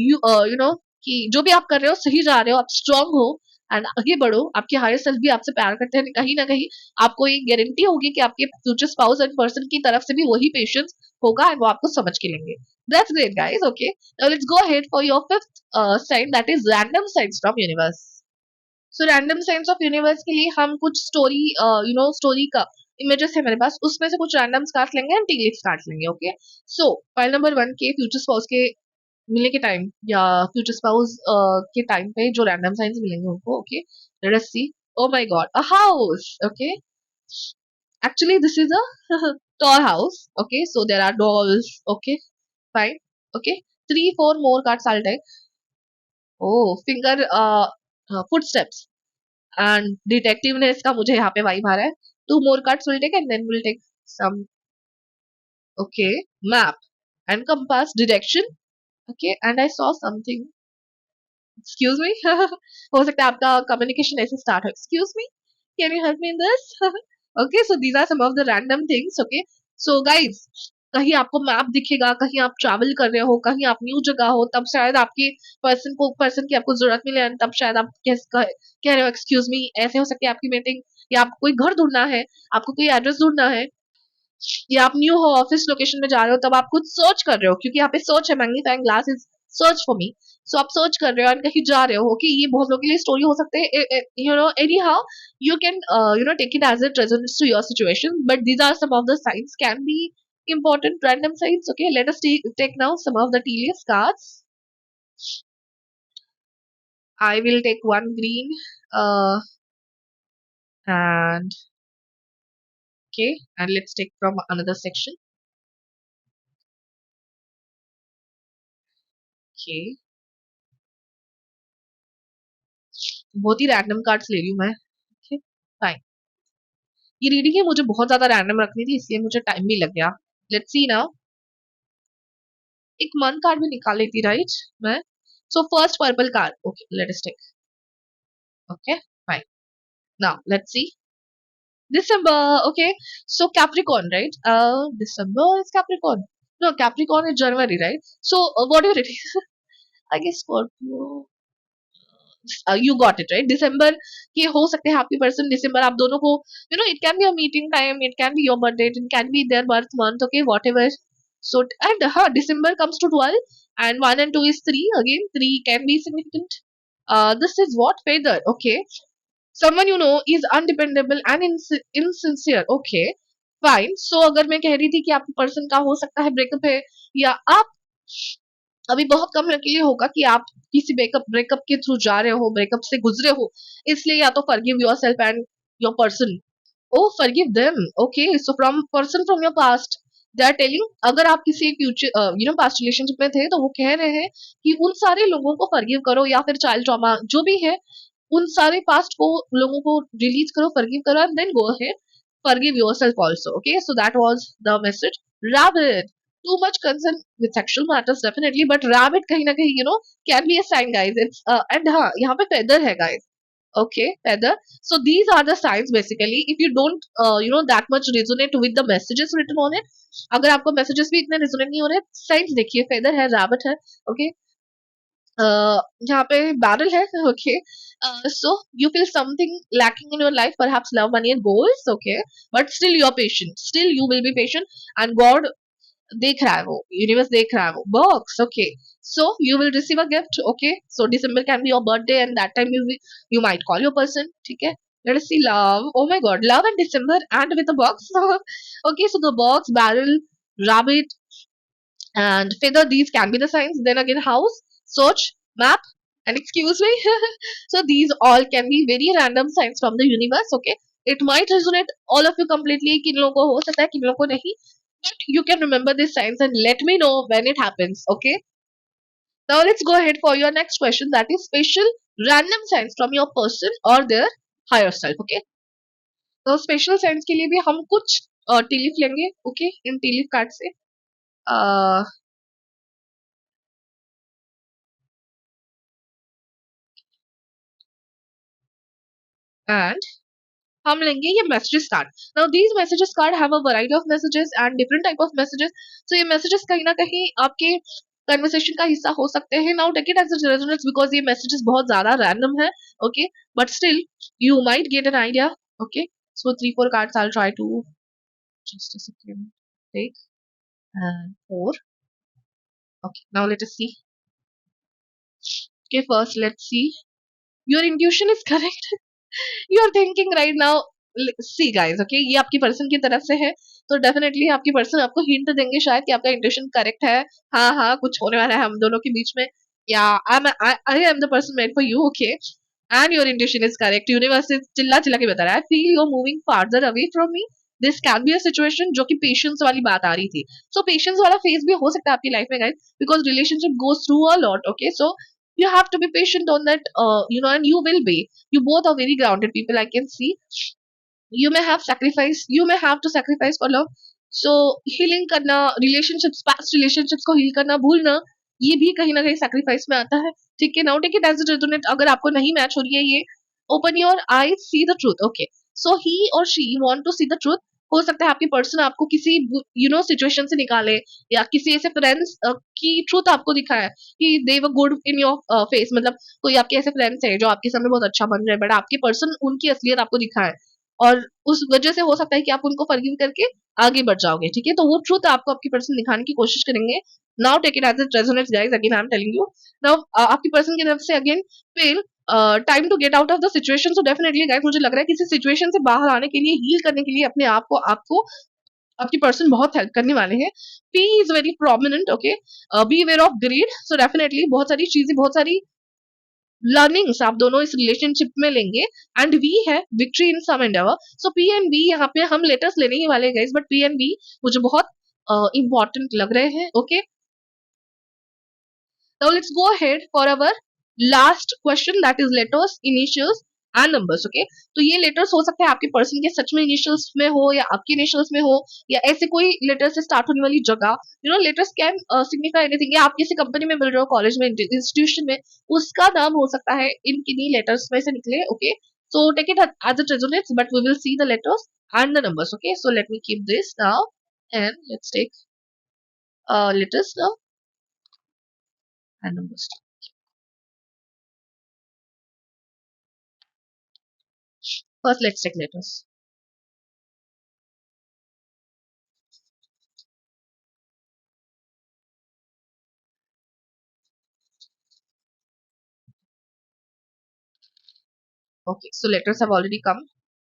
यू नो कि जो भी आप कर रहे हो सही जा रहे हो, आप स्ट्रांग हो एंड आगे बढ़ो. आपके हायर सेल्फ भी आपसे प्यार करते हैं, कहीं ना कहीं आपको ये गारंटी होगी कि आपके फ्यूचर स्पाउस एंड पर्सन की तरफ से भी वही पेशेंस होगा एंड वो आपको समझ के लेंगे. That's great guys. Okay, now let's go ahead for your fifth sign, that is random signs from universe. So random signs of universe के लिए हम कुछ स्टोरी स्टोरी का इमेजेस है मेरे पास, उसमें से कुछ रैंडम्स काट लेंगे एंड टी लीव्स काट लेंगे. ओके, सो फाइल नंबर 1 के फ्यूचर स्पाउस के मिलने के टाइम या फ्यूचर स्पाउस के टाइम पे जो रैंडम साइंस मिलेंगे उनको. Okay, let us see. Oh my god, a house. Okay, actually this is a tall house. Okay, so there are dolls. Okay, fine. Okay, 3 4 more cards I'll take. Oh, finger footsteps and detectiveness का मुझे यहाँ पे vibe आ रहा है. 2 more cards will take and then we'll take some. Okay, map and compass direction. Okay, and I saw something. Excuse me. हो सकता है आपका कम्युनिकेशन ऐसे स्टार्ट हो. Excuse me, can you help me in this? Okay, so these are some of the random things. Okay, so guys, कहीं आपको map दिखेगा, कहीं आप ट्रैवल कर रहे हो, कहीं आप न्यू जगह हो, तब शायद आपके पर्सन की आपको जरूरत मिले एंड तब शायद आप कह रहे हो एक्सक्यूज मी. ऐसे हो सकती है आपकी मीटिंग, या आपको कोई घर ढूंढना है, आपको कोई एड्रेस ढूंढना है, या आप न्यू हो ऑफिस लोकेशन में जा रहे हो, तब आप कुछ सर्च कर रहे हो, क्योंकि यहाँ पे सर्च है, magnifying glass is search for me. So आप सर्च कर रहे हो एंड कहीं जा रहे हो. कि ये बहुत लोगों के लिए स्टोरी हो सकते हैं, anyhow you can take it as it resonates to your situation, but these are some of the signs can be important random signs. Okay, let us take now some of the tedious cards. I will take one green, and okay, and let's take from another section. Okay, बहुत ही random cards ले रही हूँ मैं. Okay, fine. ये reading है मुझे बहुत ज्यादा रैंडम रखनी थी, इसलिए मुझे टाइम भी लग गया. Let's see now. एक मंथ कार्ड भी निकाल लेती राइट मैं. So first purple card. Okay, let us take. Okay, fine. Now let's see. December. Okay, so Capricorn, right? December is Capricorn. No, Capricorn is January, right? So what do you read? I guess Scorpio. You got it right. December के हो सकते हैं आपके person दिसंबर आप दोनों को it can be a meeting time, it can be your birth date, it can be their birth month. Okay, whatever. So and December comes to 12 and 1 and 2 is 3. Again 3 can be significant. This is what feather. Okay, someone is undependable and insincere. Okay, fine. So अगर मैं कह रही थी कि आपके person का हो सकता है ब्रेकअप है, या आप अभी बहुत कम के लिए होगा कि आप किसी ब्रेकअप के थ्रू जा रहे हो, ब्रेकअप से गुजरे हो, इसलिए या तो forgive yourself and your person. Oh forgive them. Okay, so from person from your past they are telling, अगर आप किसी फ्यूचर पास्ट रिलेशनशिप में थे तो वो कह रहे हैं कि उन सारे लोगों को फॉरगिव करो, या फिर चाइल्ड ट्रॉमा जो भी है, उन सारे पास्ट को लोगों को रिलीज करो, फॉरगिव करो and then go ahead, forgive yourself also. Okay, so that was the message. Rabbit, too much concern with sexual matters definitely, but rabbit kahin na kahin can be a sign guys. It's and yahan pe feather hai guys. Okay, feather. So these are the signs basically. If you don't that much resonate with the messages written on it, अगर आपको messages भी इतने resonate नहीं हो रहे, signs देखिए, feather है, rabbit है. Okay, यहाँ पे barrel है. Okay, so you feel something lacking in your life, perhaps love, money and goals. Okay, but still you are patient, still you will be patient, and God देख रहा है वो, universe देख रहा है वो. Box. Okay, so you will receive a gift. Okay, so December can be your birthday and that time you might call your person. ठीक है, let us see love. Oh my god, love and December and with a box. Okay, so the box, barrel, rabbit and feather, these can be the signs. Then again house, search, map, And excuse me. So these all can be very random signs from the universe. Okay, it might resonate all of you completely. किन लोगों को हो सकता है, किन लोगों को नहीं. But you can remember these signs and let me know when it happens. Okay. Now let's go ahead for your next question. That is special random signs from your person or their higher self. Okay. तो special signs के लिए भी हम कुछ tea leaf लेंगे. Okay, इन tea leaf card से and हम लेंगे ये messages card. Now these messages card have a variety of messages and different type of messages. So ये मैसेजेस कहीं ना कहीं आपके कन्वर्सेशन का हिस्सा हो सकते हैं. Now take it as a resonance because ये मैसेजेस बहुत ज्यादा रैंडम है. Okay, but still you might get an idea. Okay, so 3-4 cards I'll try to just a second take and 4. Okay, now let us see. Okay, first let's see. Your intuition is correct. You are thinking right now. See guys, okay, ये आपकी person की तरफ से है तो definitely आपकी person आपको hint देंगे शायद कि आपका इंट्यूशन करेक्ट है. हाँ हाँ, कुछ होने वाला है हम दोनों के बीच में. या I am the person made for you. Okay, and your intuition is correct. Universe चिल्ला चिल्ला के बता रहा है. I feel you are moving farther away from me. This can be a situation जो कि पेशेंस वाली बात आ रही थी. सो पेशेंस वाला फेज भी हो सकता है आपकी लाइफ में guys because relationship goes through a lot. Okay, so you have to be patient on that, and you will be. You both are very grounded people, I can see. You may have to sacrifice for love. So healing करना, relationships, past relationships को heal करना भूलना, ये भी कहीं ना कहीं sacrifice में आता है. ठीक है, now take it as a resonate. अगर आपको नहीं मैच हो रही है ये, open your eyes, see the truth. Okay, so he or she want to see the truth. हो सकता है आपकी पर्सन आपको किसी सिचुएशन से निकाले या किसी ऐसे फ्रेंड्स की ट्रूथ आपको दिखाए कि they were good in your face. मतलब कोई आपके ऐसे फ्रेंड्स है जो आपके सामने बहुत अच्छा बन रहे हैं बट आपके पर्सन उनकी असलियत आपको दिखाए और उस वजह से हो सकता है कि आप उनको फॉरगिव करके आगे बढ़ जाओगे. ठीक है, तो वो ट्रूथ आपको आपकी पर्सन दिखाने की कोशिश करेंगे. Now take it as it resonates guys. Again I am telling you. Now आपकी पर्सन की तरफ से again fail time to get out of the situation. So definitely guys मुझे लग रहा है किसी सिचुएशन से बाहर आने के लिए, हील करने के लिए अपने आप को आपको आपकी पर्सन बहुत हेल्प करने वाले हैं. P is very prominent. Okay, be aware of greed. So definitely बहुत सारी चीजें, बहुत सारी लर्निंग्स आप दोनों इस रिलेशनशिप में लेंगे. एंड वी है victory in some endeavour. So P and B यहाँ पे हम लेटर्स लेने ही वाले guys but P and B मुझे बहुत इंपॉर्टेंट लग रहे हैं. ओके, now let's go ahead for our last question, that is letters, initials and numbers. Okay, तो ये लेटर्स हो सकते हैं आपके पर्सन के सच में इनिशियल्स में हो या आपके इनिशियल्स में हो या ऐसे कोई लेटर से स्टार्ट होने वाली जगह. Letters can signify anything. या आप किसी कंपनी में मिल रहे हो, कॉलेज में, इंस्टीट्यूशन में, उसका नाम हो सकता है इन किन्हीं लेटर्स में से निकले. Okay, so take it as it resonates but we will see the letters and the numbers. Okay, so let me keep this now and let's take letters now and numbers. First let's take letters. Okay, so letters have already come.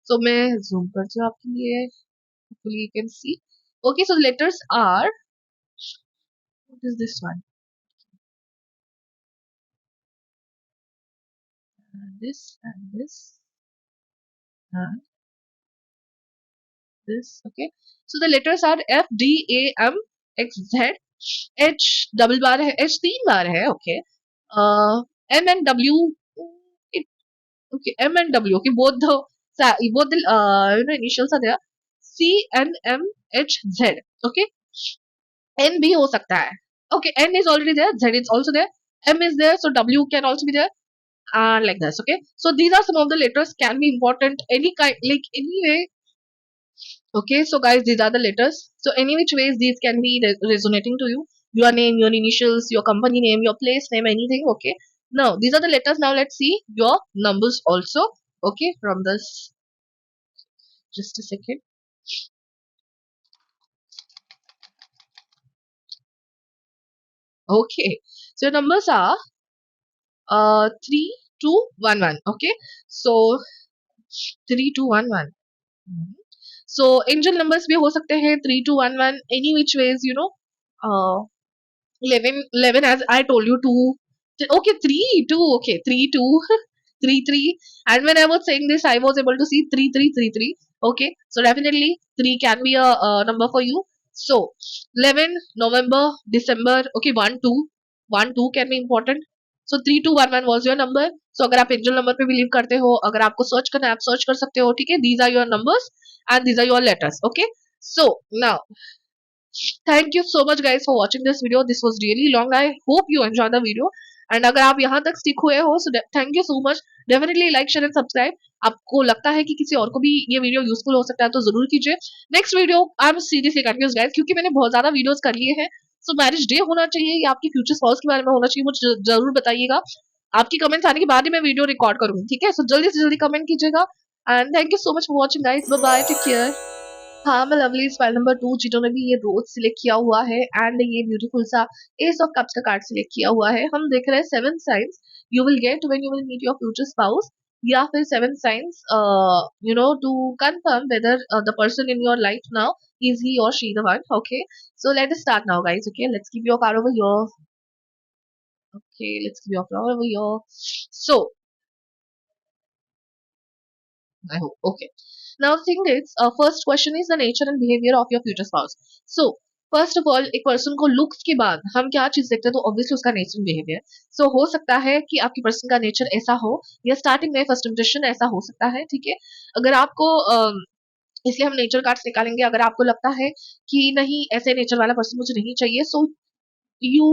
So मैं zoom करती हूँ आपके लिए. Hopefully you can see. Okay, so the letters are, what is this one? This and this and this. Okay, so the letters are F D A M X Z. H double bar है, H 3 बार है. Okay, M and W. It, okay, M and W. Okay, both the initials are there. C N M H Z. Okay, N भी हो सकता है. Okay, N is already there, Z is also there, M is there, so W can also be there, like this. Okay, so these are some of the letters can be important any kind, like anyway. Okay, so guys, these are the letters. So any which ways these can be resonating to you. Your name, your initials, your company name, your place name, anything. Okay. Now these are the letters. Now let's see your numbers also. Okay, from this. Just a second. Okay. So your numbers are 3211. Okay. So 3211. So angel numbers भी हो सकते हैं 3211. Any which ways, 11 11 as I told you, 2 Okay, 3 2, okay, 3 2. 3 3. And when I was saying this, I was able to see 3 3 3 3. Okay, so definitely 3 can be a number for you. So 11 November, December. Okay, 1 2. 1 2 can be important. So 3211 was your number. So अगर आप angel number पे believe करते हो, अगर आपको search करना है आप सर्च कर सकते हो, ठीक है. These are your numbers and these are your letters. Okay. So now thank you so much guys for watching this video. This was really long. I hope you enjoyed the video. And अगर आप यहाँ तक stick हुए हो, so thank you so much. Definitely like share and subscribe. आपको लगता है कि किसी और को भी ये वीडियो यूजफुल हो सकता है तो जरूर कीजिए. Next video I am seriously confuse guys, क्योंकि मैंने बहुत ज्यादा वीडियोस कर लिए हैं. सो मैरिज डे होना चाहिए या आपके फ्यूचर स्पाउस के बारे में होना चाहिए, मुझे जरूर बताइएगा. आपकी कमेंट्स आने के बाद ही मैं वीडियो रिकॉर्ड करूंगी, ठीक है. सो जल्दी से जल्दी कमेंट कीजिएगा. And thank you so much for watching guys. Bye bye, take care. हाँ, मैं लवली स्पाइल नंबर 2 चीटों ने भी ये रोज सिलेक्ट किया हुआ है एंड ये ब्यूटीफुल सा एस ऑफ कप्स का कार्ड सिलेक्ट किया हुआ है. हम देख रहे हैं 7 signs you will get when you will meet your future spouse, या फिर 7 signs to confirm whether the person in your life now is he or she the one. Okay, so let us start now guys. Okay, let's keep your card over here. Okay, let's keep your flower over here. So I hope. Okay. Now the thing is, first question is the nature and behavior of your future spouse. So first of all एक person को looks के बाद हम क्या चीज देखते हैं, तो ऑब्वियसली उसका नेचर एंड बिहेवियर. सो हो सकता है कि आपकी पर्सन का नेचर ऐसा हो या स्टार्टिंग में फर्स्ट इंप्रेशन ऐसा हो सकता है, ठीक है. अगर आपको इसलिए हम नेचर कार्ड्स निकालेंगे. अगर आपको लगता है कि नहीं ऐसे नेचर वाला पर्सन मुझे नहीं चाहिए, सो you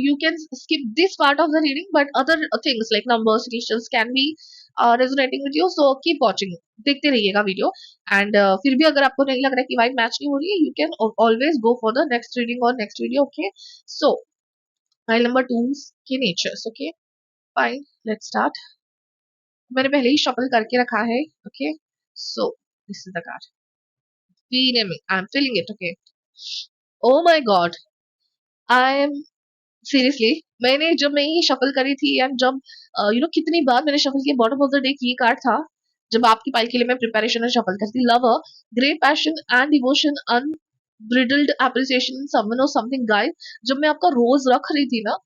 you can skip this part of the reading, but other things like numbers initials can be resonating with you, so keep watching. देखते रहिएगा वीडियो. एंड फिर भी अगर आपको नहीं लग रहा है कि वाइब मैच नहीं हो रही है, you can always go for the next reading और next video. Okay, so pile number 2 के natures. Okay fine, let's start. मैंने पहले ही शफल करके रखा है. Okay, so this is the card. Feeling, I am feeling it. Okay, oh my god, I am seriously. मैं ये शफल करी थी एंड जब कितनी बार मैंने शफल किया. बॉटम ऑफ द डेक ये कार्ड था जब आपकी पाई के लिए मैं प्रिपरेशन में शफल करती. Lover, great passion and devotion, unbridled appreciation, someone or something guys. जब मैं आपका रोज रख रही थी ना,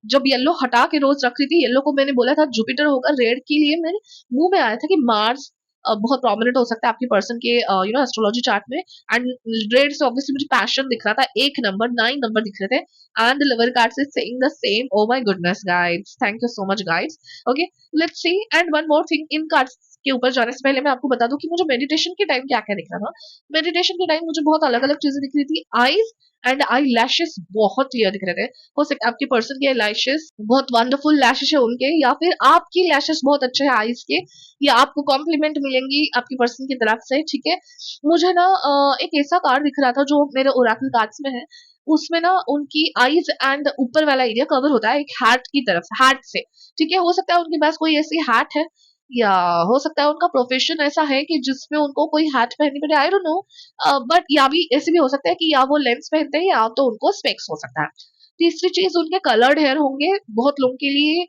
जब येलो हटा के रोज रख रही थी, येलो को मैंने बोला था जुपिटर होगा. रेड के लिए मेरे मुंह में आया था कि मार्स बहुत प्रोमिनेंट हो सकता है आपकी पर्सन के एस्ट्रोलॉजी चार्ट में. एंड रेड से ऑब्वियसली मुझे पैशन दिख रहा था. 1 नंबर 9 नंबर दिख रहे थे. एंड लिवर कार्ड से saying the same. Oh my goodness guys, thank you so much guys. Okay, let's C. And one more thing, in cards के ऊपर जाने से पहले मैं आपको बता दूं कि मुझे मेडिटेशन के टाइम क्या क्या दिख रहा था. मेडिटेशन के टाइम मुझे बहुत अलग अलग चीजें दिख रही थी. आईज एंड आई लैशेस बहुत क्लियर दिख रहे थे. हो सकता है आपके पर्सन के लैशेस बहुत वंडरफुल लैशेस है उनके, या फिर आपकी लैशेस बहुत अच्छे हैं आईज के, या आपको कॉम्प्लीमेंट मिलेंगी आपकी पर्सन की तरफ से, ठीक है. मुझे ना एक ऐसा कार्ड दिख रहा था जो मेरे ओरेकल कार्ड्स में है. उसमें ना उनकी आईज एंड ऊपर वाला एरिया कवर होता है एक हैट की तरफ, हैट से, ठीक है. हो सकता है उनके पास कोई ऐसी हैट है, या हो सकता है उनका प्रोफेशन ऐसा है कि जिसमें उनको कोई हैट पहननी पड़े. आई डोंट नो, बट या भी ऐसे भी हो सकता है कि या वो लेंस पहनते हैं या तो उनको स्पेक्स हो सकता है. तीसरी चीज, उनके कलर्ड हेयर होंगे. बहुत लोगों के लिए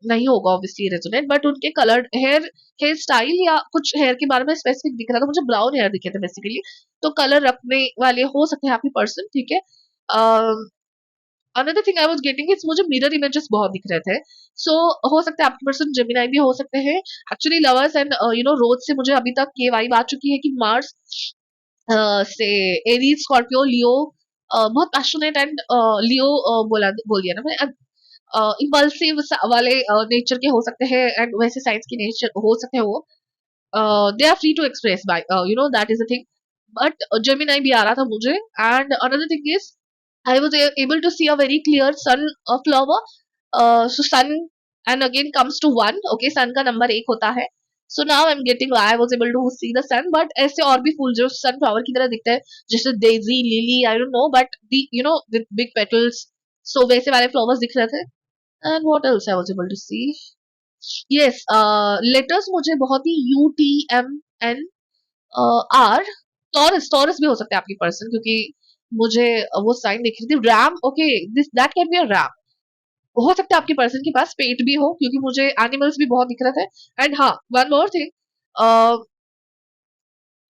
नहीं होगा ऑब्वियसली रेजोनेट, बट उनके कलर्ड हेयर, हेयर स्टाइल या कुछ हेयर के बारे में स्पेसिफिक दिख रहा था. मुझे ब्राउन हेयर दिखे थे बेसिकली, तो कलर रखने वाले हो सकते हैं आपकी पर्सन, ठीक है. Another thing I was getting is मुझे मिरर इमेजेस बहुत दिख रहे थे. सो हो सकता है आपकी पर्सन जेमिनाई भी हो सकते हैं. एक्चुअली लवर्स एंड रोज से मुझे अभी तक ये वाइब आ चुकी है कि मार्स से एरीज, स्कॉर्पियो, लियो, बहुत पैशनेट एंड लियो बोल दिया ना मैं. इम्पल्सिव वाले नेचर के हो सकते हैं एंड वैसे साइंस की नेचर हो सकते हैं वो. They are free to express by that is the thing. But Gemini भी आ रहा था मुझे. And another thing is I was able to see a very clear sun flower. So sun and again comes to 1. Okay, sun का number 1 होता है. So now I'm getting, I was able to see the sun, but ऐसे और भी फूल जो sunflower की तरह दिखते हैं, जैसे daisy, lily, I don't know, but the with big petals. So वैसे वाले flowers दिख रहे थे. And what else I was able to see? Yes, letters मुझे बहुत ही UTMN आर. टॉरस, टॉरस भी हो सकता है आपकी पर्सन, क्योंकि मुझे वो साइन दिख रही थी. RAM, okay, this that can be a RAM. हो सकता है आपकी पर्सन के पास पेट भी हो, क्योंकि मुझे एनिमल्स भी बहुत दिख रहे थे. एंड हाँ, वन मोर थिंग,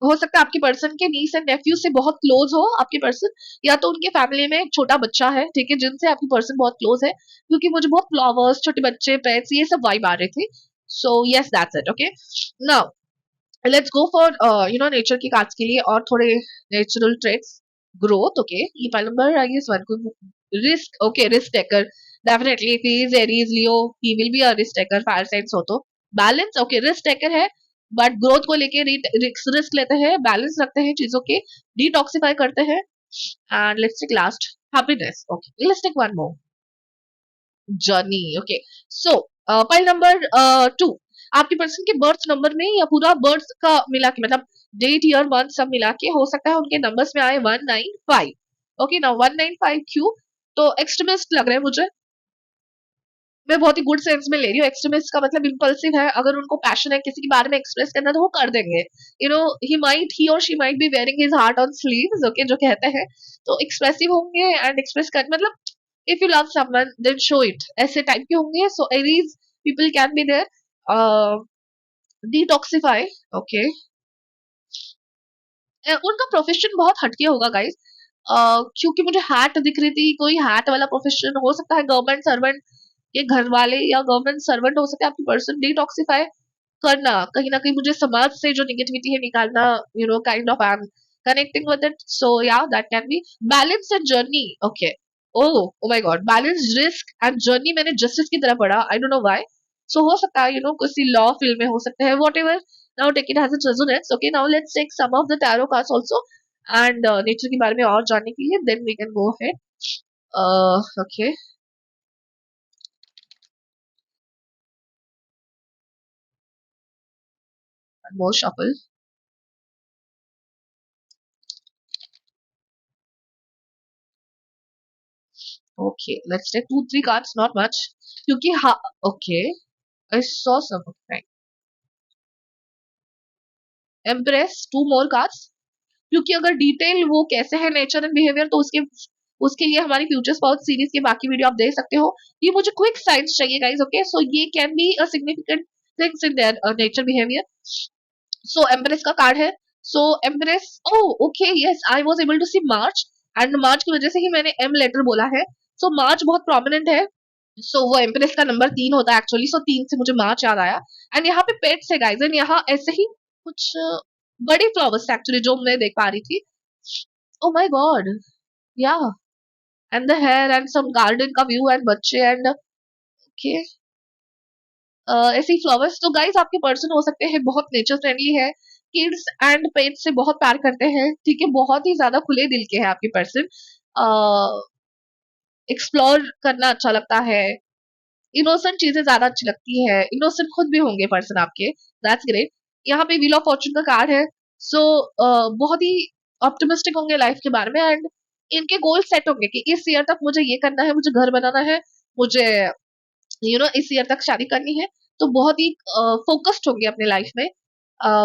हो सकता है आपके पर्सन के नीस एंड नेफ्यू से बहुत क्लोज हो आपके पर्सन, या तो उनके फैमिली में एक छोटा बच्चा है, ठीक है, जिनसे आपकी पर्सन बहुत क्लोज है, क्योंकि मुझे बहुत फ्लावर्स, छोटे बच्चे, पेट्स, ये सब वाइब आ रहे थे. So yes, that's it. Okay, now let's go for nature के कार्ड्स के लिए और थोड़े नेचुरल ट्रेड्स. ग्रोथ, ओके, ये पहला नंबर आई गेस वन को. Risk, okay, risk taker, definitely if he is Aries Leo he will be a risk taker, fire science हो तो. बैलेंस, ओके, रिस्क टेकर है बट ग्रोथ को लेके risk लेते हैं, बैलेंस रखते हैं चीजों के, डिटॉक्सिफाई करते हैं. And let's take last, happiness. Okay, let's take one more, journey. Okay, so point number 2, आपके पर्सन के बर्थ नंबर में या पूरा बर्थ का मिला के, मतलब डेट, ईयर, मंथ सब मिला के हो सकता है उनके नंबर्स में आए 195. ओके, ना 195 क्यों? तो एक्सट्रीमिस्ट लग रहे हैं मुझे. मैं बहुत ही गुड सेंस में ले रही हूँ. एक्सट्रीमिस्ट का मतलब इम्पल्सिव है, अगर उनको पैशन है किसी के बारे में एक्सप्रेस करना तो वो कर देंगे. ही और she might be wearing his heart on sleeves, okay, जो कहते हैं. तो एक्सप्रेसिव होंगे एंड एक्सप्रेस कर, मतलब if you love someone then show it, ऐसे टाइप के होंगे. So Aries people can be there. Detoxify, okay. उनका प्रोफेशन बहुत हटके होगा गाइस, क्योंकि मुझे हैट दिख रही थी, कोई हैट वाला प्रोफेशन हो सकता है, गवर्नमेंट सर्वेंट के घर वाले या गवर्नमेंट सर्वेंट हो सकते हैं आपकी पर्सन. डिटॉक्सिफाई करना, कहीं ना कहीं मुझे समाज से जो निगेटिविटी है निकालना, kind of I am connecting with it. So या that can be balance and journey. Okay, oh oh my god, balance, risk and journey मैंने जस्टिस की तरह पढ़ा, I don't know why. So हो सकता है किसी लॉ फील्ड में हो सकता है, whatever. Now take it has its resonance. Okay, now let's take some of the tarot cards also and nature के बारे में और जानने के लिए then we can go ahead. Okay, more shuffle. Okay, let's take two, three cards, not much. क्योंकि हाँ, okay, I saw some. Right. Empress, two more cards. क्योंकि अगर डिटेल वो कैसे है नेचर एंड बिहेवियर, तो उसके उसके लिए हमारी फ्यूचर स्पाउस सीरीज के बाकी वीडियो आप देख सकते हो. ये मुझे क्विक साइंस चाहिए गाइस. ओके, सो ये can be a significant things in their nature behaviour. So empress का कार्ड है. So empress, oh okay, yes, I was able to see March, and March की वजह से ही मैंने एम लेटर बोला है. सो मार्च बहुत प्रोमिनेंट है. सो वो एम्प्रेस का नंबर 3 होता है एक्चुअली. सो 3 से मुझे मार्च याद आया. एंड यहाँ पे पेट्स है गाइस, एंड यहाँ ऐसे ही कुछ बड़ी फ्लावर्स एक्चुअली जो मैं देख पा रही थी. Oh my god, yeah, and the hair and some garden का व्यू एंड बच्चे एंड ओके, ऐसे ही फ्लावर्स. तो गाइस आपके पर्सन हो सकते हैं बहुत नेचर फ्रेंडली है, किड्स एंड पेट्स से बहुत प्यार करते हैं, ठीक है, बहुत ही ज्यादा खुले दिल के हैं आपके पर्सन. एक्सप्लोर करना अच्छा लगता है, इनोसेंट चीजें ज्यादा अच्छी लगती है, इनोसेंट खुद भी होंगे पर्सन आपके. That's great. यहाँ पे व्हील ऑफ फॉर्चून का कार्ड है. सो बहुत ही ऑप्टिमिस्टिक होंगे लाइफ के बारे में, एंड इनके गोल सेट होंगे कि इस ईयर तक मुझे ये करना है, मुझे घर बनाना है, मुझे इस ईयर तक शादी करनी है. तो बहुत ही फोकस्ड होंगे अपने लाइफ में.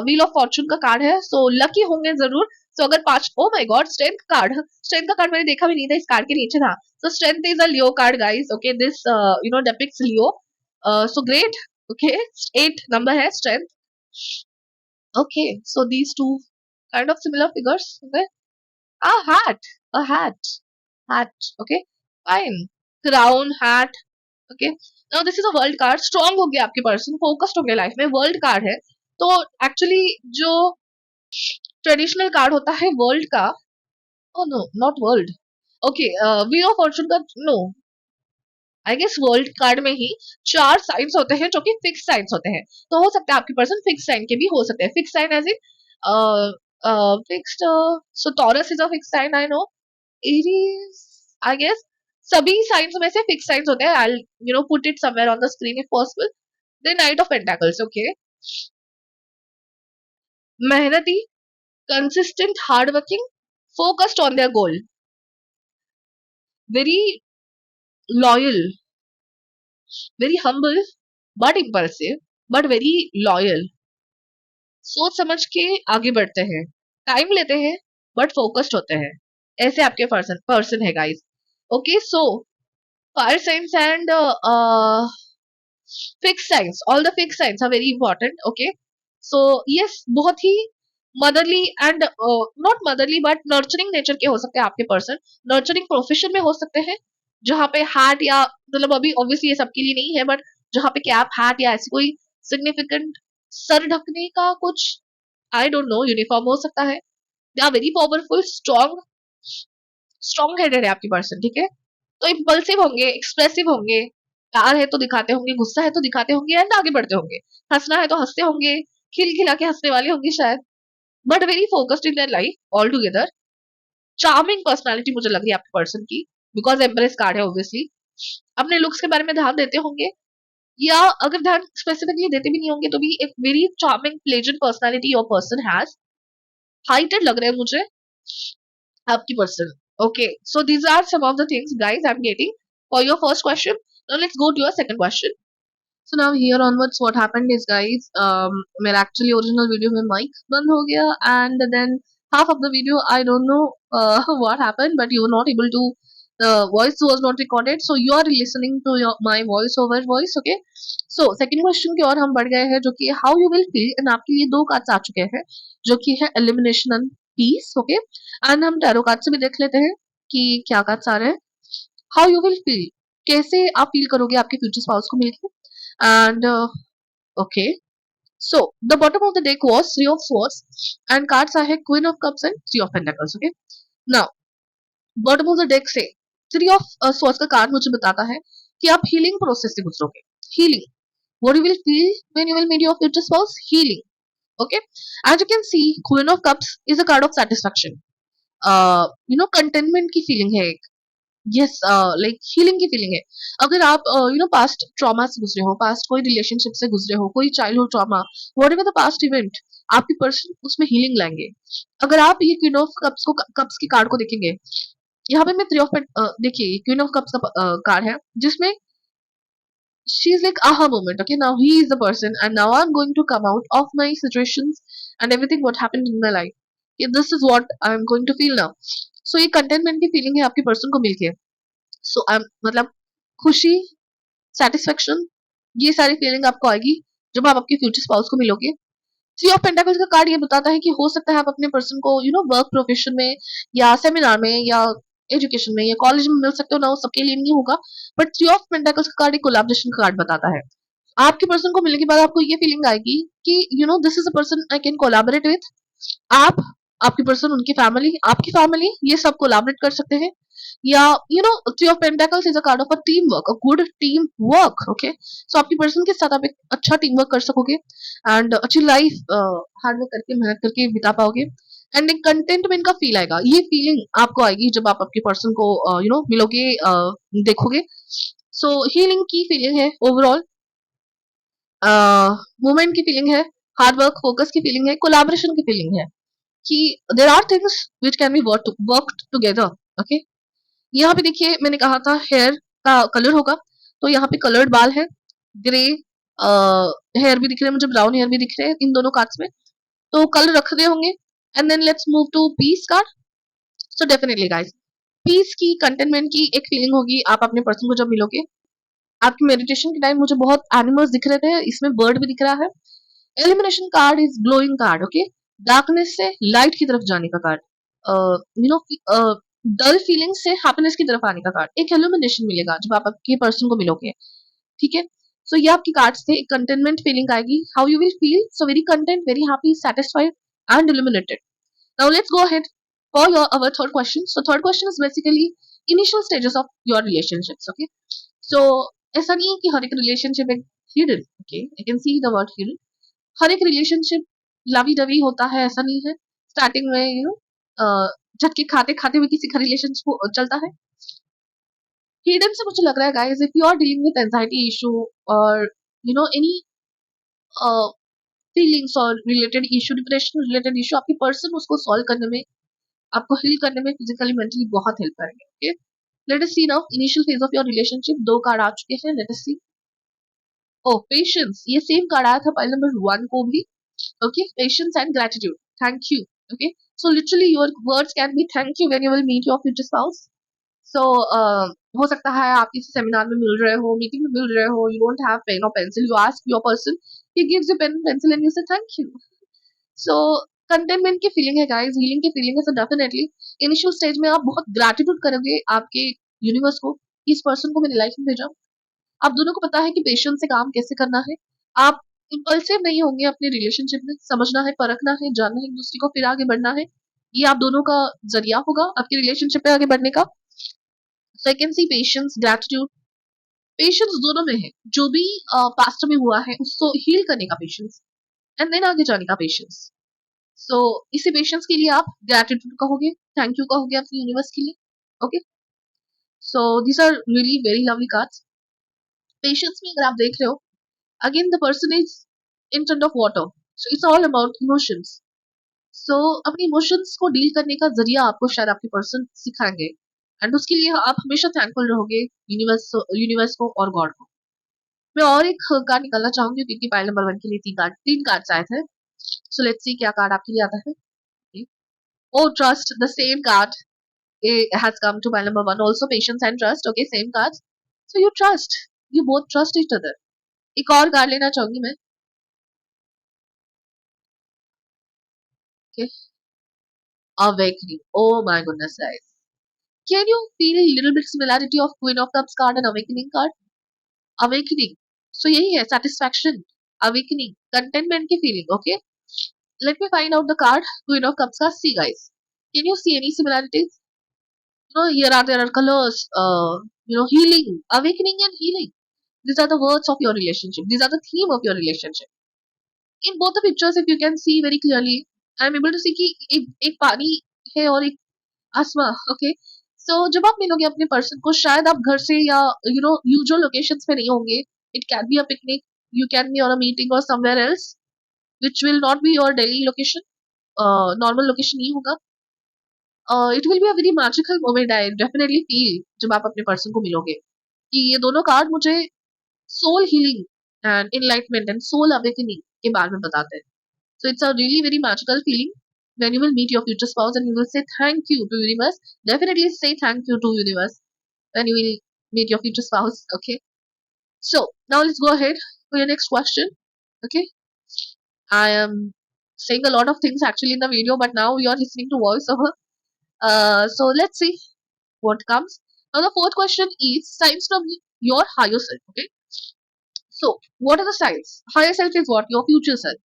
व्हील ऑफ फॉर्चून का कार्ड है, सो लकी होंगे जरूर. सो अगर पांच, ओ my God, strength card, strength का कार्ड मैंने देखा भी नहीं था, इस कार्ड के नीचे था. So strength is a Leo card guys. Okay, this depicts Leo. So great. Okay, 8 number है strength. Okay, so these two kind of similar figures. Okay, a hat, a hat, hat. Okay, fine. Crown, hat. Okay, now this is a world card. Strong हो गया आपके person, focused हो गया life में, world card है. तो actually जो traditional card होता है वर्ल्ड का, oh no, not world, okay, wheel of fortune का, no, I guess world card में ही 4 साइंस होते हैं जो कि फिक्स साइंस होते हैं. तो हो सकता है आपके पर्सन फिक्स साइन के भी हो सकते हैं. Fix sign as in fixed. So Taurus is a fix sign, I know. Aries, I guess सभी साइंस में से फिक्स साइंस होते हैं. I put it somewhere on the screen if possible. The knight of pentacles, okay, मेहनती, consistent, hardworking, focused on their goal, very loyal, very humble, but impulsive, but very loyal. सोच समझ के आगे बढ़ते हैं, time लेते हैं, बट फोकस्ड होते हैं. ऐसे आपके पर्सन पर्सन है guys. Okay, so fire signs and fix signs, all the fix signs are very important. Okay, so yes, बहुत ही motherly and not motherly but nurturing nature के हो सकते हैं आपके पर्सन, नर्चरिंग प्रोफेशन में हो सकते हैं, जहाँ पे हैट या मतलब अभी ऑब्वियसली ये सबके लिए नहीं है बट जहाँ पे कैप हैट या ऐसी कोई सिग्निफिकेंट सर ढकने का कुछ आई डोंट नो यूनिफॉर्म हो सकता है। They are very powerful, strong, strong headed है आपकी पर्सन, ठीक है। तो इम्पल्सिव होंगे, एक्सप्रेसिव होंगे, प्यार है तो दिखाते होंगे, गुस्सा है तो दिखाते होंगे एंड आगे बढ़ते होंगे, हंसना है तो हंसते होंगे, खिल खिला के हंसने वाले होंगे शायद, but very focused in their life all together. Charming personality मुझे लग रही है आपके पर्सन की, बिकॉज एम्प्रेस कार्ड है ऑब्वियसली। अपने लुक्स के बारे में ध्यान देते होंगे, या अगर ध्यान स्पेसिफिकली देते भी नहीं होंगे तो भी एक very charming pleasant personality your person has. हाइटेड लग रहे हैं मुझे आपकी person. Okay, so these are some of the things guys I am getting for your first question. Now let's go to your second question. So now here onwards what happened is guys, मेरा actually original video में mic बंद हो गया and then half of the video I don't know what happened but you were not able to, the voice was not recorded so you are listening to my voice over voice, okay। So second question की ओर हम बढ़ गए हैं जो कि how you will feel, and आपके लिए दो कार्ड्स आ चुके हैं जो कि है elimination and peace, okay। and हम टैरो कार्ड से भी देख लेते हैं कि क्या कार्ड्स आ रहे हैं। how you will feel, कैसे आप फील करोगे आपके फ्यूचर स्पाउस को मिलकर। and okay, so the bottom of the deck was three of swords and cards are queen of cups and three of pentacles, okay। now bottom of the deck से three of swords का card मुझे बताता है कि आप healing process से गुजरोगे। Healing, what you will feel when you will meet your future spouse, healing, okay। as you can see queen of cups is a card of satisfaction, contentment की feeling है एक, यस, लाइक हीलिंग की feeling है। अगर आप past trauma से गुजरे हो, पास्ट कोई रिलेशनशिप से गुजरे हो, कोई childhood trauma, what ever the past event, आपकी पर्सन उसमें हीलिंग लाएंगे। अगर आप ये क्वीन ऑफ कप्स को, कप्स की कार्ड को देखेंगे, यहाँ पे मैं थ्री ऑफ, देखिए क्वीन ऑफ कप्स का कार्ड है जिसमें she is like aha moment, okay, now he is the person and now I'm going to come out of my situations and everything what happened in my life, okay, this is what I'm going to feel now। so ये containment की feeling है आपकी person को मिलके। सो मतलब खुशी, satisfaction, ये सारी फीलिंग आपको आएगी जब आप आपके फ्यूचर स्पाउस को मिलोगे। थ्री ऑफ पेंटाकल्स का कार्ड ये बताता है कि हो सकता है आप अपने पर्सन को वर्क प्रोफेशन में या सेमिनार में या एजुकेशन में या कॉलेज में मिल सकते हो ना, वो सबके लिए नहीं होगा, बट थ्री ऑफ पेंटाकल्स का कार्ड एक कोलैबोरेशन का कार्ड बताता है। आपके पर्सन को मिलने के बाद आपको ये फीलिंग आएगी कि this is a person I can collaborate with. आप, आपकी पर्सन, उनकी फैमिली, आपकी फैमिली, ये सब कोलैबोरेट कर सकते हैं। या three of pentacles is a card of a team work, a good team work, okay. So आपकी पर्सन के साथ आप एक अच्छा टीम वर्क कर सकोगे एंड अच्छी लाइफ हार्ड वर्क करके, मेहनत करके बिता पाओगे एंड एक कंटेंटमेंट का फील आएगा। ये फीलिंग आपको आएगी जब आप आपके पर्सन को मिलोगे, देखोगे। सो हीलिंग की फीलिंग है ओवरऑल, मूवमेंट की फीलिंग है, हार्ड वर्क फोकस की फीलिंग है, कोलैबोरेशन की फीलिंग है कि there are things which can be work together, okay. यहाँ पे देखिए मैंने कहा था हेयर का कलर होगा, तो यहाँ पे कलर्ड बाल है, ग्रे हेयर भी दिख रहे हैं मुझे, ब्राउन हेयर भी दिख रहे हैं इन दोनों कार्ड्स में, तो कलर रख रहे होंगे। And then let's move to peace card. So definitely guys, peace की, कंटेनमेंट की एक फीलिंग होगी आप अपने पर्सन को जब मिलोगे। आपकी मेडिटेशन के टाइम मुझे बहुत एनिमल्स दिख रहे थे, इसमें बर्ड भी दिख रहा है। Elimination card is glowing card, okay, darkness से लाइट की तरफ जाने का card, you know dull feeling से हैप्पीनेस की तरफ आने का कार्ड, एक एलिमिनेशन मिलेगा जब आप आपके पर्सन को मिलोगे, ठीक है। सो ये आपकी कार्ड्स थे, एक कंटेनमेंट फीलिंग आएगी, how you will feel, so very content, very happy, satisfied and illuminated. Now let's go ahead for your our third question. So third question is basically initial stages of your relationships, okay. So ऐसा नहीं है कि हर एक relationship एक hidden, okay, I can see the word hidden, हर एक relationship lovey dovey होता है ऐसा नहीं है। स्टार्टिंग में झटके खाते खाते भी किसी का रिलेशनशिप चलता है। हिडन से मुझे लग रहा है guys, if you are dealing with anxiety issue और एनी फीलिंग्स और related issue, depression related issue, आपकी पर्सन उसको सॉल्व करने में, आपको हील करने में फिजिकली मेंटली बहुत हेल्प करेंगे, okay. Let us see now initial phase of your relationship. दो कार्ड आ चुके हैं, let us see. Oh patience, ये सेम कार्ड आया था पाइल नंबर 1 को भी, okay, patience and gratitude, thank you, okay। So literally your words can be thank you when you will meet your future spouse। so हो सकता है आप किसी सेमिनार में मिल रहे हो, मीटिंग में मिल रहे हो, you don't have pen or pencil, you ask your person, he gives you pen and pencil and you say thank you। so containment की फीलिंग है गाइस, हीलिंग की फीलिंग है। सो डेफिनेटली इनिशियल स्टेज में आप बहुत gratitude करोगे आपके universe को, इस पर्सन को मैंने लाइफ में भेजा। आप दोनों को पता है कि पेशेंस से काम कैसे करना है। आप इम्पल्सिव नहीं होंगे अपने रिलेशनशिप में, समझना है, परखना है, जानना है एक दूसरे को, फिर आगे बढ़ना है। ये आप दोनों का जरिया होगा आपके रिलेशनशिप पे आगे बढ़ने का। सेकेंड सी पेशेंस, ग्रैटिट्यूड। पेशेंस दोनों में है, जो भी पास्ट में हुआ है उसको हील करने का पेशेंस, एंड देन आगे जाने का पेशेंस। सो इसी पेशेंस के लिए आप ग्रैटिट्यूड कहोगे, थैंक यू कहोगे अपने यूनिवर्स के लिए। Okay, so this are really very lovely cards. Patience में अगर आप देख रहे हो, again the person is in front of water, so it's all about emotions. So अपनी इमोशंस को डील करने का जरिया आपको शायद आपके पर्सन सिखाएंगे, एंड उसके लिए आप हमेशा थैंकफुल रहोगे यूनिवर्स को और गॉड को। मैं और एक कार्ड निकालना चाहूंगी क्योंकि पाइल नंबर 1 के लिए तीन कार्ड आए थे। सो लेट्स सी क्या कार्ड आपके लिए आता है। Oh trust, the same card has come to pile number 1 also, patience and trust. Okay, same cards. So you trust, you both trust each other. एक और कार्ड लेना चाहूंगी मैं। Okay, awakening. Oh my goodness guys, can you feel a little bit similarity of Queen of Cups card and Awakening card? Awakening, so यही है, satisfaction, awakening, contentment की feeling. Okay, let me find out the card Queen of Cups का। See guys, can you see any similarities? Here are there are colors, healing, awakening and healing. These are the words of your relationship, these are the theme of your relationship. In both the pictures if you can see very clearly, I'm able to see कि एक पानी है और एक आसमां। Okay, so जब आप मिलोगे अपने पर्सन को, शायद आप घर से या यूजुअल लोकेशंस पे नहीं होंगे। It can be a picnic, you can be on a meeting और somewhere else which will not be your daily location, normal location नहीं होगा। It will be a very magical moment, I definitely feel जब आप अपने person को मिलोगे, कि ये दोनों कार्ड मुझे soul healing and enlightenment and soul awakening के बारे में बताते हैं। So it's a really very magical feeling when you will meet your future spouse and you will say thank you to universe. Definitely say thank you to universe when you will meet your future spouse. Okay. So now let's go ahead for your next question. Okay. I am saying a lot of things actually in the video, but now you are listening to voiceover. So let's see what comes. Now the fourth question is signs from your higher self. Okay. So what are the signs? Higher self is what? Your future self.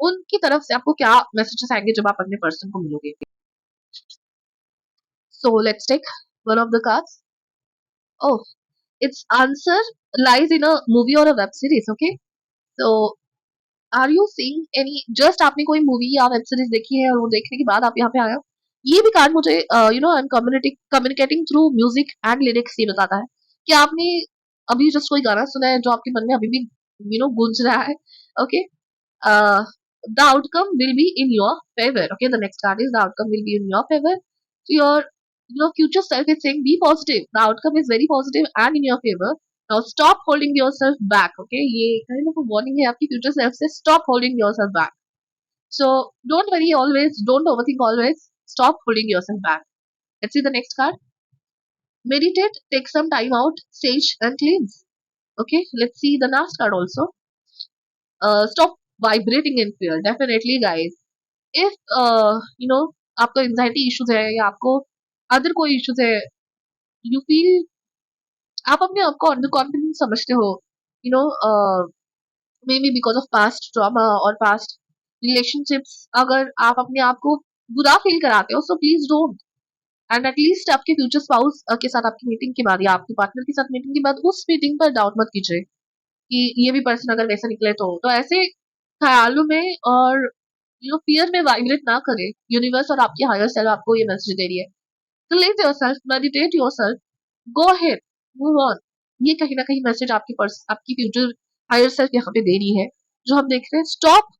उनकी तरफ से आपको क्या messages आएंगे जब आप अपने person को मिलोगे। So let's take one of the cards. Oh, it's answer lies in a movie और a web series. Okay, so are you seeing any, just आपने कोई मूवी या वेब सीरीज देखी है और वो देखने के बाद आप यहाँ पे आए हो। ये भी कार्ड मुझे I am communicating through music and lyrics ये बताता है कि आपने अभी जस्ट कोई गाना सुना है जो आपके मन में अभी भी गूंज रहा है। Okay, uh, the outcome will be in your favor. Okay, the next card is the outcome will be in your favor. So your future self is saying be positive. The outcome is very positive and in your favor. Now stop holding yourself back. Okay, ये kind of a warning है आपकी future self से, stop holding yourself back. So don't worry always, don't overthink always. Stop holding yourself back. Let's see the next card. Meditate, take some time out, sage and cleanse. Okay, let's see the last card also. Stop vibrating in fear. Definitely guys, if आपको anxiety issues है या आपको other कोई issues है, you feel आप अपने आप को अंडर कॉन्फिडेंट समझते हो, you know may be because of past trauma और पास्ट रिलेशनशिप्स, अगर आप अपने आप को बुरा फील कराते हो, so please don't. And at least आपके फ्यूचर स्पाउस के साथ आपकी मीटिंग के बाद या आपके पार्टनर के साथ मीटिंग के बाद उस मीटिंग पर डाउट मत कीजिए कि ये भी पर्सन अगर वैसा निकले तो ऐसे ख्यालों में और फियर में वाइब्रेट ना करे। यूनिवर्स और आपकी हायर सेल्फ आपको ये मैसेज दे रही है, release yourself, meditate yourself, go ahead, move on. ये कहीं ना कहीं मैसेज आपकी फ्यूचर हायर सेल्फ यहाँ पे दे रही है, जो हम देख रहे हैं। Stop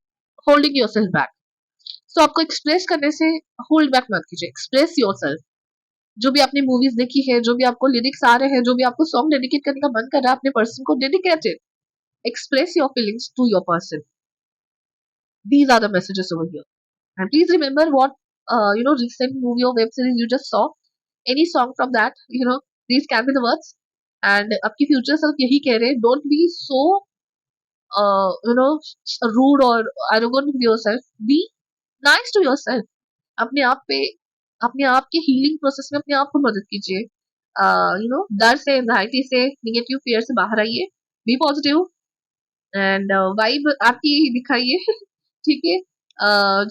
holding yourself back. So आपको एक्सप्रेस करने से होल्ड बैक मत कीजिए, एक्सप्रेस योरसेल्फ। जो भी आपने मूवीज देखी है, जो भी आपको लिरिक्स आ रहे हैं, जो भी आपको सॉन्ग डेडिकेट करने का मन कर रहा है अपने पर्सन को, dedicate it, express your feelings to your person. These are the messages over here. And please remember what recent movie or web series you just saw. Any song from that, these can be the words. And आपकी future self यही कह रहे हैं, don't be so rude or arrogant with yourself. Be nice to yourself. अपने आप पे, अपने आप के हीलिंग प्रोसेस में अपने आप को मदद कीजिए। डर से, एंजाइटी से, नेगेटिव फियर से बाहर आइए। बी पॉजिटिव एंड वाइब आपकी दिखाइए। ठीक है।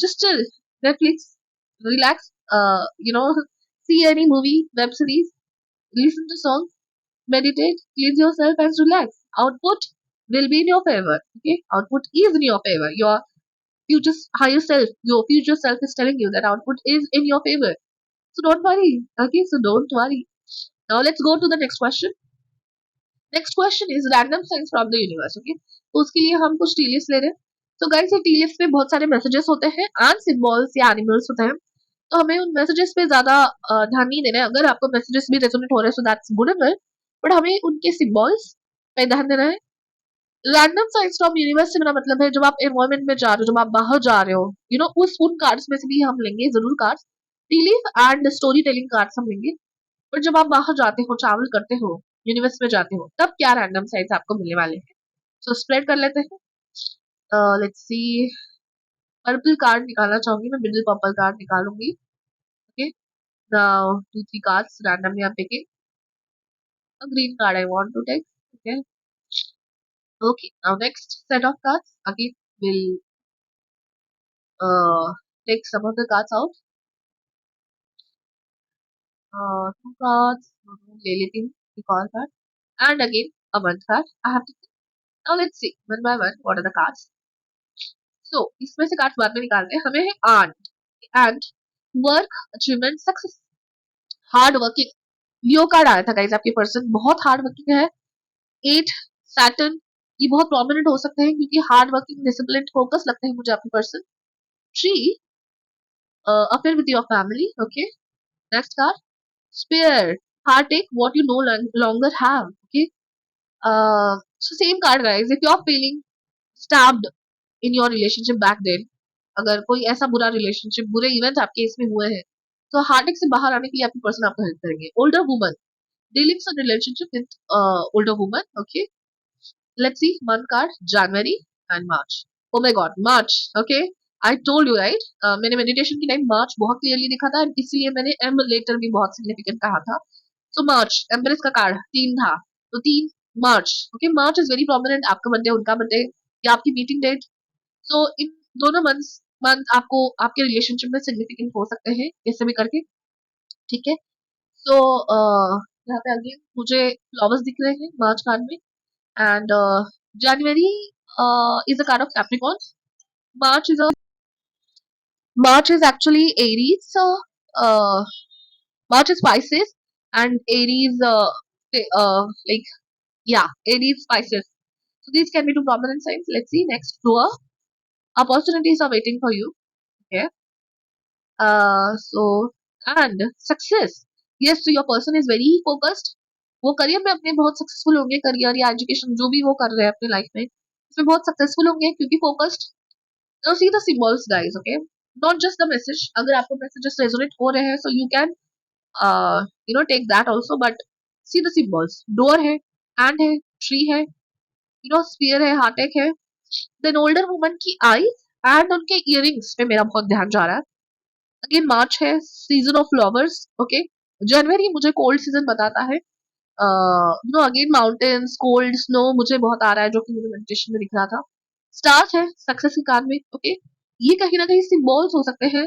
Just chill, Netflix, relax, see any movie, web series, listen to songs, meditate, cleanse yourself and relax. Output will be in your favor. Okay, output is in your favor. Your future higher self, your future self is telling you that output is in your favor. So don't worry. Okay, so don't worry. Now let's go to the next question. Next question is random signs from the universe. Okay, तो उसके लिए हम कुछ टीलियस ले रहे हैं। तो guys, ये टीलियस में बहुत सारे मैसेजेस होते हैं एंड सिंबल्स या एनिमल्स होते हैं। तो हमें उन मैसेजेस पे ज्यादा ध्यान नहीं देना है। अगर आपको मैसेजेस भी रेजोनेट हो रहे हैं so that's good and well, but हमें उनके सिंबल्स पे ध्यान देना है। रैंडम साइंस फ्रॉम यूनिवर्स से मेरा मतलब है जब आप एनवायरमेंट में जा रहे हो, जब आप बाहर जा रहे हो, उस उन कार्ड्स में से भी हम लेंगे जरूर cards, tea leaf and story telling cards हम लेंगे। पर जब आप बाहर जाते हो, ट्रैवल करते हो, यूनिवर्स में जाते हो, तब क्या रैंडम साइंस आपको मिलने वाले हैं। सो स्प्रेड कर लेते हैं। लेट्स सी, पर्पल कार्ड निकालना चाहूंगी मैं, मिडिल पर्पल कार्ड निकालूंगी। Okay, now 2 3 cards randomly I am taking a green card I want to take. Okay, okay, now next set of cards again will take some of the cards out. 2 cards, ले लेती हूँ एक और card, and again a one card I have to. Now let's see one by one what are the cards. So इसमें से cards बाद में निकालते हैं। हमें है and work, achievement, success, hard working. Leo card आया था गाइस, आपके पर्सन बहुत हार्ड वर्किंग है। 8 सैटर्न, ये बहुत प्रोमिनेंट हो सकते हैं क्योंकि हार्ड वर्किंग, डिसिप्लिन, फोकस लगते हैं मुझे आपके person. 3 affair with your family. Okay, next card spare, heartache what you no longer have. Okay, so same card guys, if you are feeling stabbed in your relationship back then, अगर कोई ऐसा बुरा relationship, बुरे event आपके इसमें हुए हैं, तो हार्टेक से बाहर आने के लिए आपकी पर्सन आपको हेल्प करेंगे। ओल्डर वुमन, डीलिंग्स और relationship with older woman. Okay, let's C one card January and March. O my God, March. Okay, I told you right, मैंने मेडिटेशन की टाइम मार्च बहुत क्लियरली दिखा था, इसलिए मैंने एम लेटर भी बहुत सिग्निफिकेंट कहा था। सो मार्च, एम्प्रेस का कार्ड 3 था, तो 3 March. Okay, March is very prominent, आपका बर्थडे, उनका बर्थडे, या आपकी मीटिंग डेट। सो इन दोनों मंथ आपको आपके रिलेशनशिप में सिग्निफिकेंट हो सकते हैं, कैसे भी करके। ठीक है, सो यहाँ पे अगेन मुझे फ्लावर्स दिख रहे हैं मार्च कार्ड में, and January is a card of Capricorn. March is a March is actually Aries, March is spices and Aries, like yeah, Aries spices. So these can be two prominent signs. Let's see next. Tour opportunities are waiting for you. Okay. So and success. Yes, so your person is very focused. वो career में अपने बहुत successful होंगे, career या education जो भी वो कर रहे हैं अपने लाइफ में, उसमें बहुत सक्सेसफुल होंगे क्योंकि focused. Now see the symbols guys. Okay, not just the message, अगर आपको मैसेजेस रेजोनेट हो रहे हैं so you can take that also, but see the symbols. Door है, हैंड है, ट्री है, स्फीयर है, हार्टेक है, देन ओल्डर वुमन की आई एंड उनके इयरिंग्स पे मेरा बहुत ध्यान जा रहा है। अगेन मार्च है, सीजन ऑफ फ्लावर्स। ओके, जनवरी मुझे कोल्ड सीजन बताता है। अगेन माउंटेन्स, कोल्ड, स्नो मुझे बहुत आ रहा है, जो कि मुझे मेडिटेशन में दिख रहा था। स्टार्स है सक्सेस के कार्ड में। ओके, ये कहीं ना कहीं सिंबल्स हो सकते हैं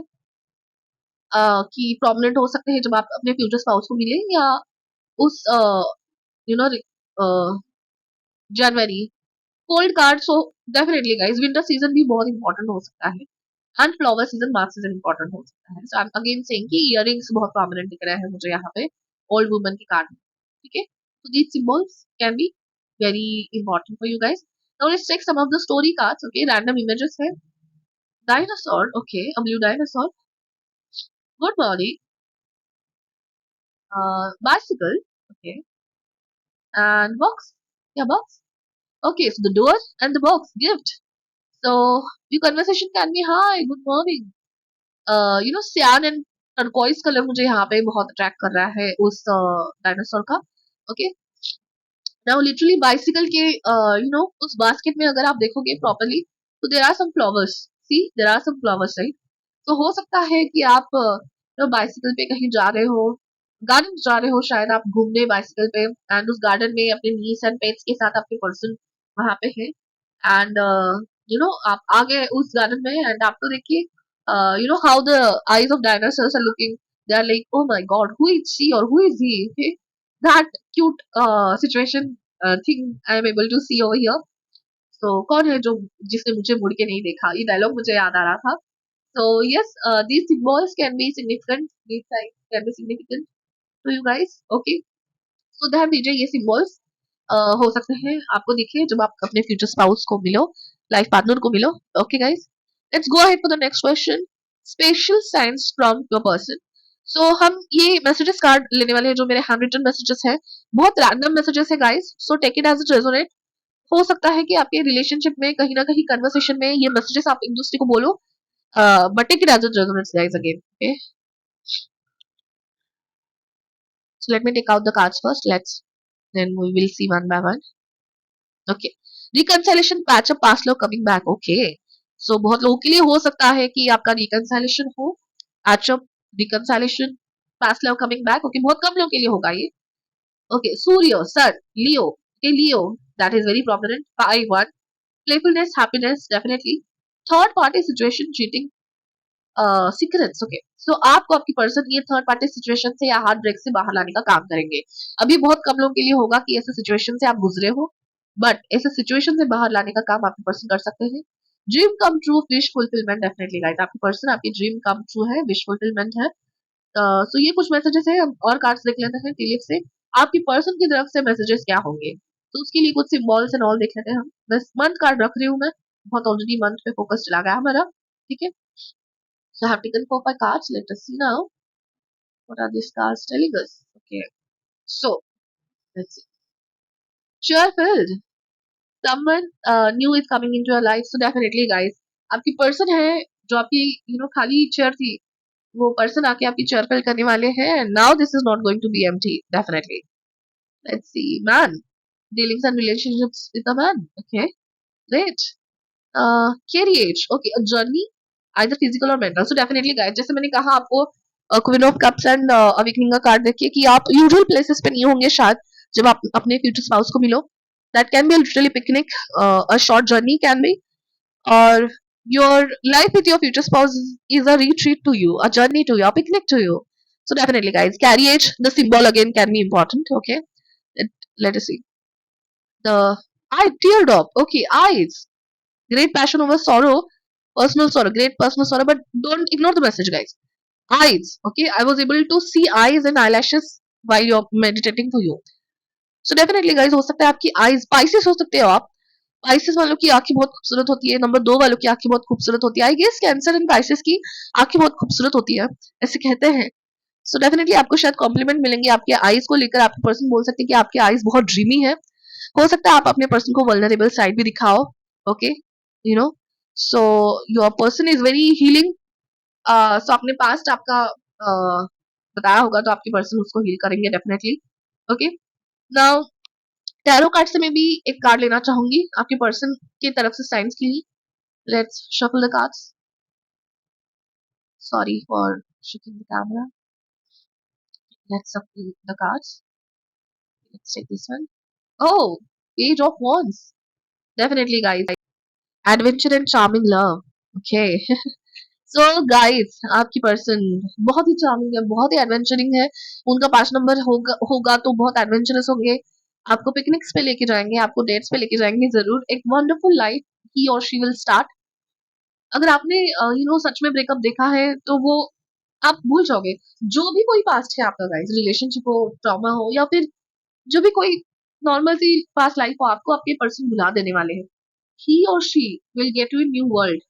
कि प्रोमिनेंट हो सकते हैं जब आप अपने फ्यूचर स्पाउस को मिले, या उस you know January. Cold card, so definitely guys winter season भी बहुत इंपॉर्टेंट हो सकता है, and flower season, March season important हो सकता है। सो आई एम अगेन सेइंग कि इयररिंग्स बहुत प्रोमिनेंट दिख रहे हैं मुझे यहाँ पे ओल्ड वुमन के कार्ड में। ठीक है, so these symbols can be very important for you guys. Now let's check some of the story cards. Okay, random images है। Dinosaur, okay, a blue dinosaur. Good morning. Bicycle, okay, and box. Yeah, box. Okay, so the door and the box, gift. So your conversation can be hi, good morning. सियान and turquoise colour मुझे यहाँ पे बहुत attract कर रहा है उस dinosaur का। ओके, नाउ लिटरली बाइसिकल के उस बास्केट में अगर आप देखोगे प्रॉपर्ली, तो there are some flowers. See, there are some flowers, right? तो हो सकता है कि आप बाइसिकल पे कहीं जा रहे हो, गार्डन जा रहे हो, शायद आप घूमने बाइसिकल पे, एंड उस गार्डन में अपने नीस एंड पेट्स के साथ आपके पर्सन वहां पे है, एंड आप आ गए उस गार्डन में, एंड आप तो देखिए how the eyes of dinosaurs are looking, they are like oh my god who is she और who is he, okay, that cute situation thing I am able to see over here. तो कौन है जो जिसने मुझे मुड़ के नहीं देखा, ये डायलॉग मुझे याद आ रहा था। So yes, these symbols can be significant. These signs can be significant to you guys. Okay. So ध्यान दीजिए ये symbols हो सकते हैं आपको दिखे जब आप अपने future spouse को मिलो, life partner को मिलो. Okay guys. Let's go ahead for the next question. Special signs from your person. So हम ये messages card लेने वाले हैं जो मेरे handwritten messages हैं. बहुत random messages है guys. So take it as it resonate. हो सकता है कि आपके रिलेशनशिप में कहीं ना कहीं कन्वर्सेशन में ये मैसेजेस आप एक दूसरे को बोलो, but take it as it resonates guys again. Okay, so let me take out the cards first. Let's then we will see one by one. Okay, reconciliation, patch up, past love coming back. Okay, so बहुत लोगों के लिए हो सकता है कि आपका reconciliation हो, patch up, reconciliation, past love coming back. Okay, बहुत कम लोगों के लिए होगा ये. Okay, Surya, Sun, Leo. Okay, Leo, that is very prominent. 5-1. Playfulness, happiness, definitely. Third party situation, cheating, secrets. Okay, so आपको आपकी पर्सन ये थर्ड पार्टी सिचुएशन से या हार्ट ब्रेक से बाहर लाने का काम करेंगे। अभी बहुत कम लोगों के लिए होगा कि ऐसे सिचुएशन से आप गुजरे हो, बट ऐसे सिचुएशन से बाहर लाने का काम आपकी पर्सन कर सकते हैं। Dream come true, wish fulfilment, definitely guys आपकी पर्सन आपकी ड्रीम कम ट्रू है, विश फुलफिलमेंट है। सो ये कुछ मैसेजेस है, हम और कार्ड्स देख लेते हैं क्लियर से। आपकी पर्सन की तरफ से मैसेजेस क्या होंगे, तो उसके लिए कुछ सिंबल्स एंड ऑल देख लेते हैं हम। बस मंथ कार्ड रख रही हूँ मैं, बहुत ऑलरेडी मंथ पे फोकस चला गया हमारा, ठीक है। So I have taken 4 5 cards. Let us see now what are these cards telling us. Okay, so let's see. Cheer filled. Someone new is coming into your life. So definitely, guys, आपकी person है जो आपकी खाली chair थी, वो person आके आपकी chair fill करने वाले हैं. Now this is not going to be empty. Definitely. Let's see. Man, dealings and relationships with a man. Okay, great. KDH. Okay, a journey either physical or mental. So definitely guys, जैसे मैंने कहा आपको queen of cups and awakening का card देखिए कि आप usual places पे नहीं होंगे शायद जब आप अपने फ्यूचर स्पाउस को मिलो. That can be literally picnic, a short journey can be, और your life with your future spouse is a retreat to you, a journey to you, a picnic to you. So definitely guys, carriage, the symbol again can be important. Okay, let us see the eye teardrop. Okay, eyes, great passion over sorrow, personal sorrow, great personal sorrow, but don't ignore the message guys. Eyes, okay, I was able to see eyes and eyelashes while you're meditating for you. So definitely guys, हो सकता है आपकी eyes, Pisces हो सकते हो आप, Pisces वालों की आंखें बहुत खूबसूरत होती है, नंबर 2 वालों की आंखें बहुत खूबसूरत होती है, I guess cancer and Pisces की आंखें बहुत खूबसूरत होती है, ऐसे कहते हैं. सो डेफिनेटली आपको शायद कॉम्प्लीमेंट मिलेंगे आपके आईज को लेकर, आपके पर्सन बोल सकते हैं कि आपके आईज बहुत ड्रीमी है. हो सकता है आप अपने पर्सन को वल्नरेबल साइड भी दिखाओ. Okay, you know, so your person is very healing. So आपने पास्ट आपका बताया होगा तो आपके पर्सन उसको हील करेंगे definitely. Okay, now tarot card से मैं भी एक कार्ड लेना चाहूंगी आपके पर्सन की तरफ से साइंस के लिए. Let's shuffle the cards. Sorry for shifting the camera. Let's shuffle the cards. Let's take this one. Oh, Page of Wands. Definitely, guys. Adventure and charming love. Okay. So, guys, आपकी person बहुत ही charming है, बहुत ही adventuring है. उनका 5 number होगा तो बहुत adventurous होंगे. आपको पिकनिक्स पे लेके जाएंगे, आपको डेट्स पे लेके जाएंगे जरूर. एक वंडरफुल लाइफ ही और शी विल स्टार्ट. अगर आपने सच में ब्रेकअप देखा है तो वो आप भूल जाओगे. जो भी कोई पास्ट है आपका गाइस, रिलेशनशिप हो, ट्रॉमा हो, या फिर जो भी कोई नॉर्मल सी पास्ट लाइफ हो, आपको आपके पर्सन भुला देने वाले हैं. ही और she will get you in new world.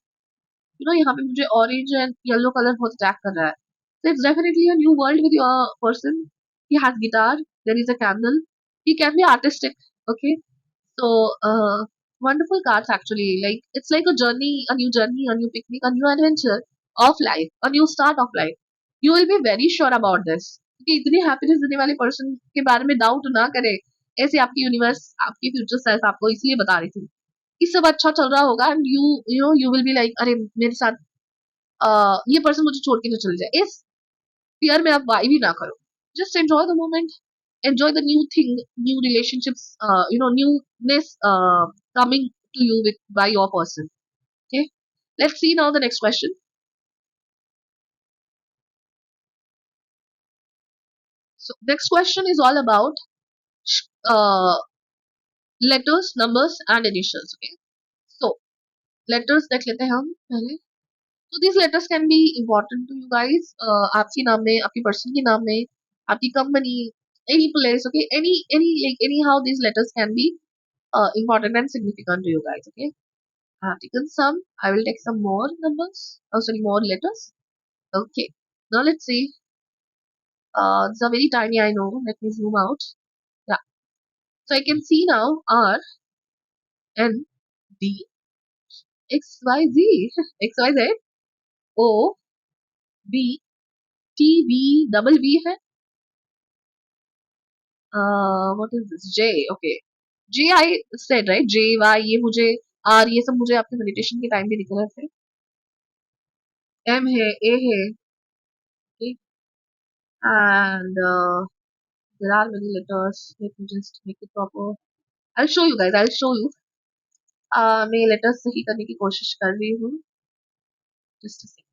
यहाँ पे मुझे ऑरेंज एंड येलो कलर बहुत अटैक कर रहा है. So it's definitely a new world with your person. He has guitar. There is a candle. He can be artistic. Okay. So wonderful cards actually. Like it's like a journey, a new picnic, a new adventure of life, a new start of life. You will be very sure about this. कि इतनी happiness देने वाले person के बारे में doubt ना करे. ऐसे आपकी यूनिवर्स, आपकी फ्यूचर सेल्फ आपको इसलिए बता रही थी कि सब अच्छा चल रहा होगा, and you know you will be like अरे मेरे साथ ये पर्सन मुझे छोड़ के ना चले जाए, इस फियर में आप वाई भी ना करो. Just enjoy the moment, enjoy the new thing, new relationships, newness coming to you with by your person. Okay, let's see now the next question. So next question is all about uh, letters, numbers, and initials. Okay, so letters देख लेते हैं हम पहले. So these letters can be important to you guys. आपके नाम में, आपकी person के नाम में, आपकी company, any place. Okay, any like anyhow these letters can be important and significant to you guys. Okay, I have taken some. I will take some more numbers. Oh, sorry, more letters. Okay. Now let's see. These are very tiny, I know. Let me zoom out. Yeah. So I can see now R, N, D, X, Y, Z. X, Y, Z, O, B, T, V, double V है. What is this? J. Okay. J I said, right? J, Y, ये मुझे R, ये सब मुझे आपके meditation के time पे दिख रहे थे. M है, A है. Okay. And there are many letters. Let me just make it proper. I'll show you guys. I'll show you. मैं लेटर्स सही करने की कोशिश कर रही हूँ. Just a second.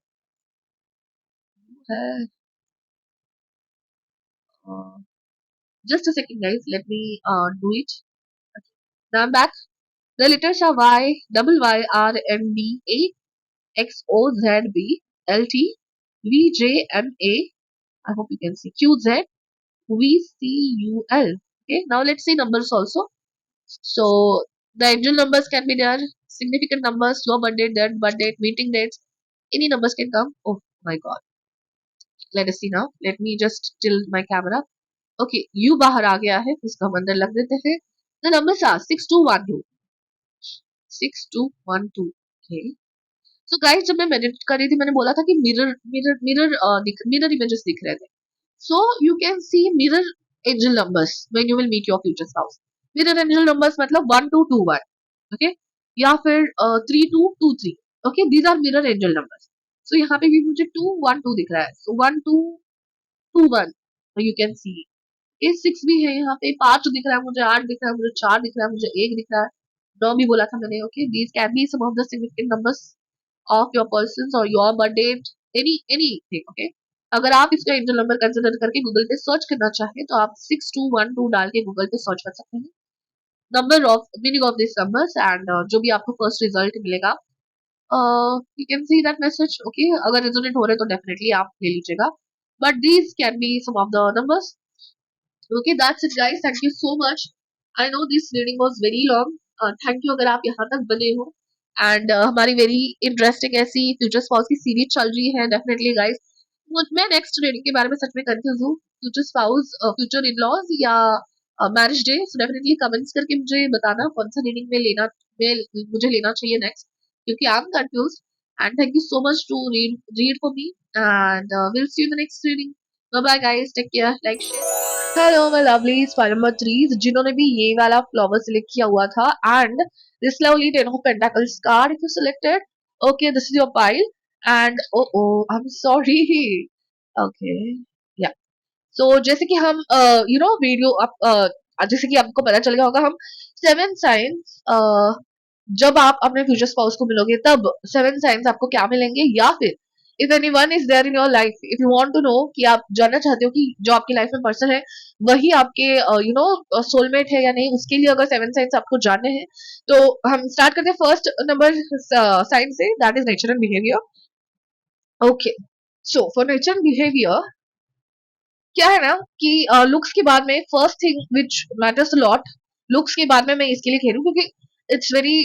Just a second, guys. Let me do it. Okay. Now I'm back. The letters are Y, double Y, R, N, D, A, X, O, Z, B, L, T, V, J, M, A. I hope you can see. Q, Z, V, C, U, L. Okay. Now let's see numbers also. So the angel numbers can be there. Significant numbers, your birth date, their birth date, meeting dates. Any numbers can come. Oh my God. Let us see now. Let me just tilt my camera. Okay, U बाहर आ गया है, इसको हम अंदर लग देते हैं. The numbers are 6212. 6212. Okay. So guys, जब मैं मेडिटेट कर रही थी मैंने बोला था कि मिरर इमेजेस दिख रहे थे. So you can see mirror angel numbers when you will meet your future spouse. Mirror angel numbers मतलब 1221. Okay. या फिर 3223. Okay, these are mirror angel numbers. So यहाँ पे भी मुझे 212 दिख रहा है. So 1221. You can see. ये 6 भी है यहाँ पे. 5 दिख रहा है मुझे, 8 दिख रहा है मुझे, 4 दिख रहा है मुझे, 1 दिख रहा है. 9 भी बोला था मैंने. Okay, these can be some of the significant numbers of your persons or your birth date, anything. Okay, अगर आप इसका एंजल नंबर कंसिडर करके गूगल पे सर्च करना चाहें तो आप 6212 डाल के गूगल पे सर्च कर सकते हैं. Number of meaning of this numbers and जो भी आपको फर्स्ट रिजल्ट मिलेगा, you can see that message. Okay, अगर रेजोनेट हो रहे तो डेफिनेटली आप ले लीजिएगा. But these can be some of the numbers. Okay, that's it guys. Thank you so much. I know this reading was very long. Thank you अगर आप यहाँ तक बने हो. And हमारी very interesting ऐसी future spouse की सीरीज चल रही है. Definitely guys. मैं next reading के बारे में सच में confused हूँ. Future spouse, future in-laws या marriage day. So definitely comments करके मुझे बताना कौन सा reading मुझे लेना चाहिए next. क्योंकि I'm confused. And thank you so much to read for me. And we'll see you in the next reading. Bye bye guys. Take care. Like, share. Hello my lovely spider threes जिन्होंने भी ये वाला flower select किया हुआ था. And this lovely ten of pentacles card if you selected. Okay, this is your pile. And oh I am sorry. Okay, yeah so जैसे कि हम वीडियो आप जैसे कि आपको पता चल गया होगा, हम 7 साइंस जब आप अपने फ्यूचर स्पाउस को मिलोगे तब 7 साइंस आपको क्या मिलेंगे, या फिर if anyone is there in your life, if you want to know कि आप जानना चाहते हो कि जो आपकी लाइफ में पर्सन है वही आपके सोलमेट है या नहीं, उसके लिए अगर 7 साइंस आपको जानने हैं तो हम स्टार्ट करते हैं फर्स्ट नंबर साइन से. That is nature and behaviour. Okay, so for nature and behaviour क्या है ना कि लुक्स के बाद में first thing which matters lot, looks के बाद में मैं इसके लिए कह रही हूँ क्योंकि इट्स वेरी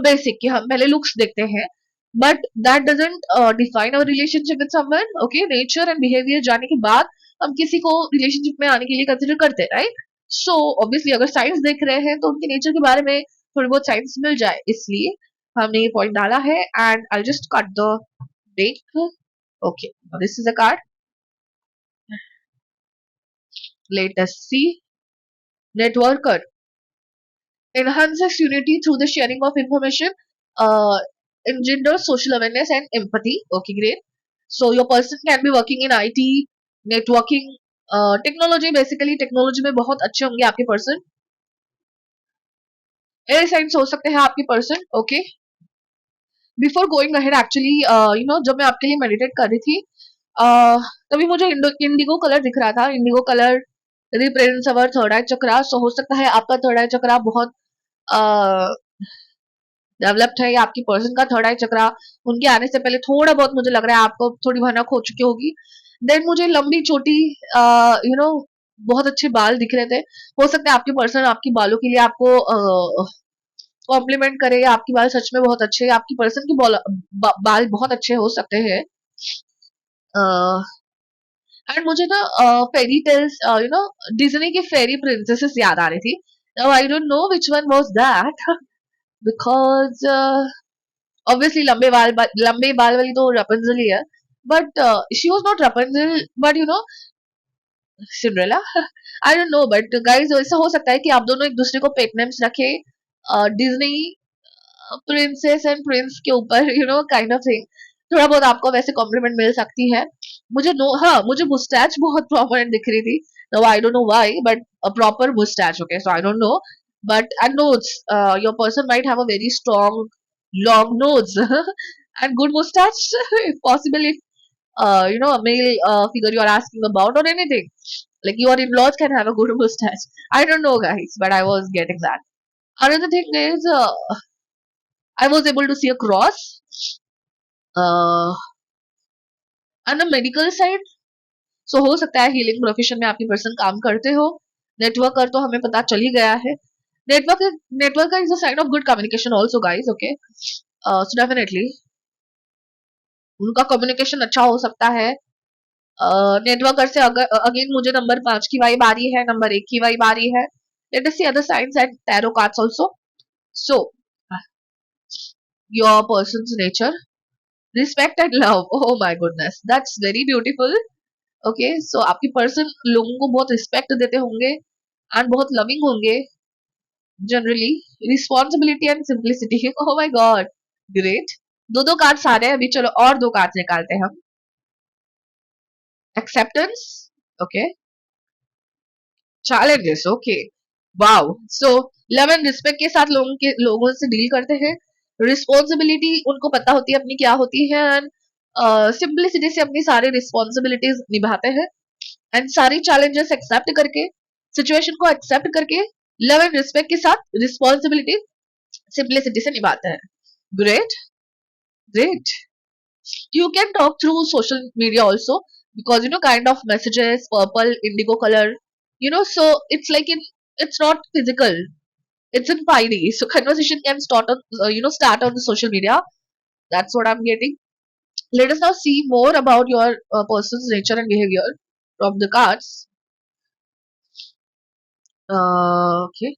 बेसिक कि हम पहले लुक्स देखते हैं. But that doesn't define our relationship with someone. Okay, nature and behaviour जानने के बाद हम किसी को रिलेशनशिप में आने के लिए कंसिडर करते हैं, राइट. सो ऑब्वियसली अगर साइंस देख रहे हैं तो उनके नेचर के बारे में थोड़ी बहुत साइंस मिल जाए, इसलिए हमने ये पॉइंट डाला है. And I just cut the date. Okay, this is a card. Let us see. Networker enhances unity through the sharing of information. Uh, engender social awareness and empathy. Okay, great. So your person can be working in IT, networking, technology, basically technology में बहुत अच्छे होंगे आपके person. Air science हो सकते हैं आपके person. Okay, before going ahead actually जब मैं आपके लिए मेडिटेट कर रही थी, तभी मुझे इंडिगो कलर दिख रहा था. Indigo colour represents our third eye chakra. So हो सकता है आपका थर्ड आई चक्रा बहुत डेवलप्ड है, या आपकी पर्सन का थर्ड आई चक्रा उनके आने से पहले थोड़ा बहुत मुझे लग रहा है आपको थोड़ी भनक हो चुकी होगी. देन मुझे लंबी चोटी, बहुत अच्छे बाल दिख रहे थे. हो सकता है आपके पर्सन आपकी बालों के लिए आपको कॉम्प्लीमेंट करे. आपकी बाल सच में बहुत अच्छे, आपकी पर्सन की बाल बहुत अच्छे हो सकते हैं. एंड मुझे ना फेरी टेल्स, डिज्नी की फेरी प्रिंसेसेस याद आ रही थी. Now I don't know which one was that, because obviously लंबे बाल वाली तो रपंजल ही है. But she was not Rapunzel, but Cinderella. I don't know, but guys ऐसा हो सकता है कि आप दोनों एक दूसरे को पेट नेम्स रखे डिज्नी प्रिंसेस एंड प्रिंस के ऊपर, काइंड ऑफ थिंग. थोड़ा बहुत आपको वैसे कॉम्प्लीमेंट मिल सकती है. हाँ, मुझे मुस्टैच बहुत प्रोमिनेंट दिख रही थी. No I don't know why, but a proper moustache. Okay, so I don't know, but and nose, your person might have a very strong long nose and good mustache if possible, if a male figure you are asking about or anything, like your in-laws can have a good mustache. I don't know, guys, but I was getting that. Another thing is, I was able to see a cross, uh, and the medical side. So हो सकता है healing profession में आपकी person काम करते हो. Networker तो हमें पता चल ही गया है. Networker is a sign of good communication also, guys. Okay, so definitely उनका कम्युनिकेशन अच्छा हो सकता है. नेटवर्कर से अगर अगेन मुझे नंबर 5 की वाइब आ रही है, नंबर 1 की वाइब आ रही है. Let us see other signs and tarot cards also. So your person's nature, respect and love. Oh my goodness, that's very beautiful. Okay, so आपकी पर्सन लोगों को बहुत रिस्पेक्ट देते होंगे एंड बहुत लविंग होंगे. Generally responsibility and simplicity. Oh my God, great. दो cards आ रहे हैं अभी. चलो और 2 कार्ड्स निकालते हैं हम. Acceptance. Okay, challenges. Okay, wow. So love and respect के साथ लोगों से डील करते हैं. रिस्पॉन्सिबिलिटी उनको पता होती है अपनी क्या होती है, एंड सिंप्लिसिटी से अपनी सारी रिस्पॉन्सिबिलिटीज निभाते हैं. एंड सारी चैलेंजेस एक्सेप्ट करके, सिचुएशन को एक्सेप्ट करके, लव एंड रिस्पेक्ट के साथ रिस्पॉन्सिबिलिटी सिंप्लिसिटी से निभाते हैं. Great, great. You can talk through social media also, because kind of messages, purple, indigo color, so it's like it's not physical, it's in 5D, so conversation can start on the social media. That's what I'm getting. Let us now see more about your person's nature and behavior from the cards. Okay.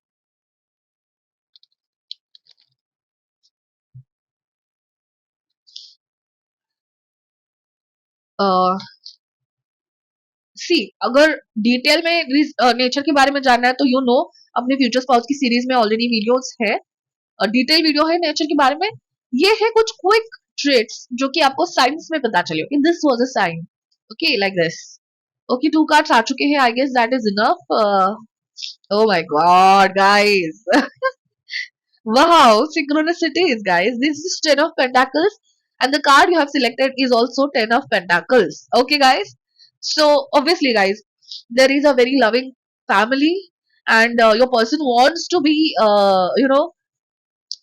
सी, अगर detail में nature के बारे में जानना है तो अपने future spouse की सीरीज में ऑलरेडी वीडियोस है, डिटेल वीडियो है नेचर के बारे में. ये है कुछ क्विक ट्रेट्स जो कि आपको साइंस में पता चले. Okay, this was a sign. Okay, like this. Okay, 2 cards आ चुके हैं. I guess that is enough. Oh my god, guys. Wow, synchronicities, guys. This is 10 of Pentacles, and the card you have selected is also 10 of Pentacles. Okay, guys. So, obviously, guys, there is a very loving family, and your person wants to be,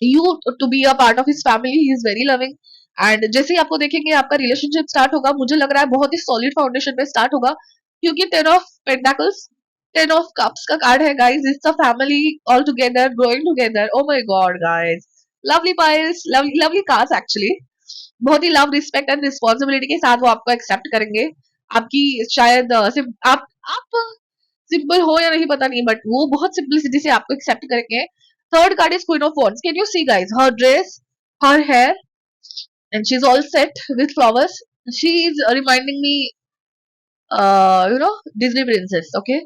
you to be a part of his family. He is very loving. And जैसे ही आपको देखेंगे आपका relationship start होगा, मुझे लग रहा है बहुत ही सॉलिड फाउंडेशन पे स्टार्ट होगा, क्योंकि 10 ऑफ पेंटाकल्स, 10 ऑफ कप्स का कार्ड है, guys. It's a family all together, growing together. O my god, guys, lovely piles, lovely lovely cards actually. बहुत ही लव, रिस्पेक्ट एंड रिस्पॉन्सिबिलिटी के साथ वो आपको एक्सेप्ट करेंगे. आपकी शायद आप सिंपल हो या नहीं पता नहीं, बट वो बहुत सिंपलिसिटी से आपको एक्सेप्ट करेंगे. Third card is queen of wands. Can you see, guys, her dress, her hair, and she's all set with flowers. She is reminding me, Disney princess. Okay,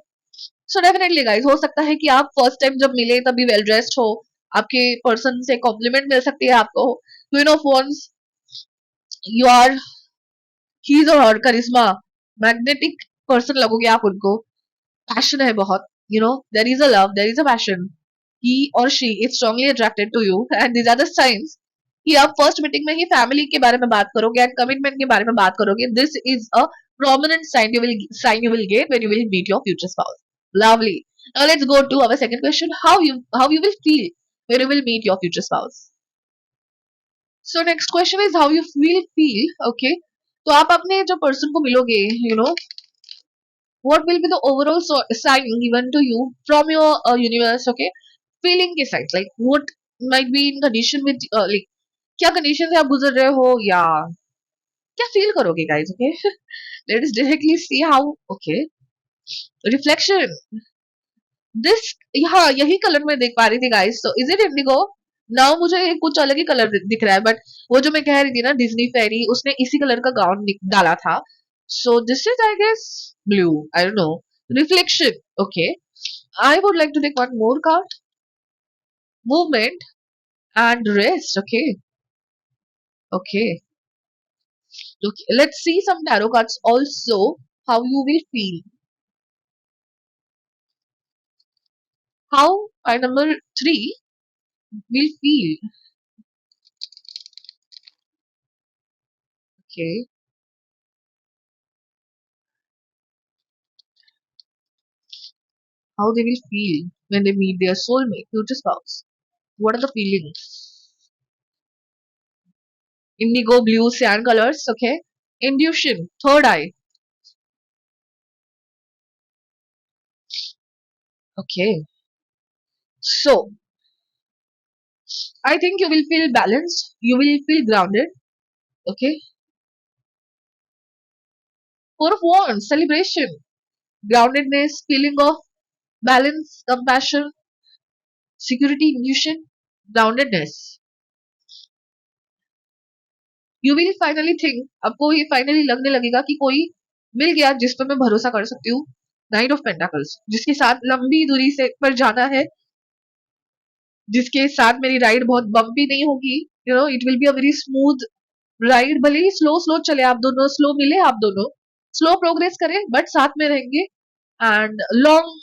so definitely, guys, हो सकता है कि आप first time जब मिले तभी well dressed हो, आपके पर्सन से कॉम्प्लीमेंट मिल सकती है आपको. Queen of wands, you are his और हर करिश्मा, मैग्नेटिक पर्सन लगोगे आप उनको, पैशन है बहुत, there is a love, there is a passion, he or she is strongly attracted to you, and these are the signs कि आप first meeting में ही family के बारे में बात करोगे एंड कमिटमेंट के बारे में बात करोगे. This is a prominent sign you will get when you will meet your future spouse. Lovely. Now let's go to our second question. How you will feel when you will meet your future spouse. So next question is how you will feel. Okay. तो आप अपने जो person को मिलोगे, what will be the overall sign given to you from your universe. Okay. Feeling के side, like what might be in condition with like क्या condition से आप गुजर रहे हो, या क्या फील करोगे guys. Okay, let us directly see how. Okay, reflection. This, हाँ यही कलर मैं देख पा रही थी guys. So is it Indigo? Now मुझे कुछ अलग ही कलर दिख रहा है, बट वो जो मैं कह रही थी ना, डिज्नी फेरी, उसने इसी कलर का गाउन डाला था. So this is I guess blue, I don't know. Reflection. Okay, I would like to take one more card. Movement and rest. Okay, okay. Okay, let's see some tarot cards also. How you will feel. How card number three will feel. Okay, how they will feel when they meet their soulmate, future spouse. What are the feelings? Indigo, blue, cyan colors. Okay, intuition, third eye. Okay, so I think you will feel balanced. You will feel grounded. Okay, Four of Wands, celebration, groundedness, feeling of balance, compassion, security, intuition, groundedness. You will finally think, आपको ये finally लगने लगेगा कि कोई मिल गया जिस पर मैं भरोसा कर सकती हूँ. नाइट ऑफ पेंटाकल्स, जिसके साथ लंबी दूरी से पर जाना है, जिसके साथ मेरी राइड बहुत बम्पी नहीं होगी. It will be a very smooth ride. भले ही स्लो स्लो चले आप दोनों, स्लो मिले आप दोनों, स्लो प्रोग्रेस करें, बट साथ में रहेंगे. एंड लॉन्ग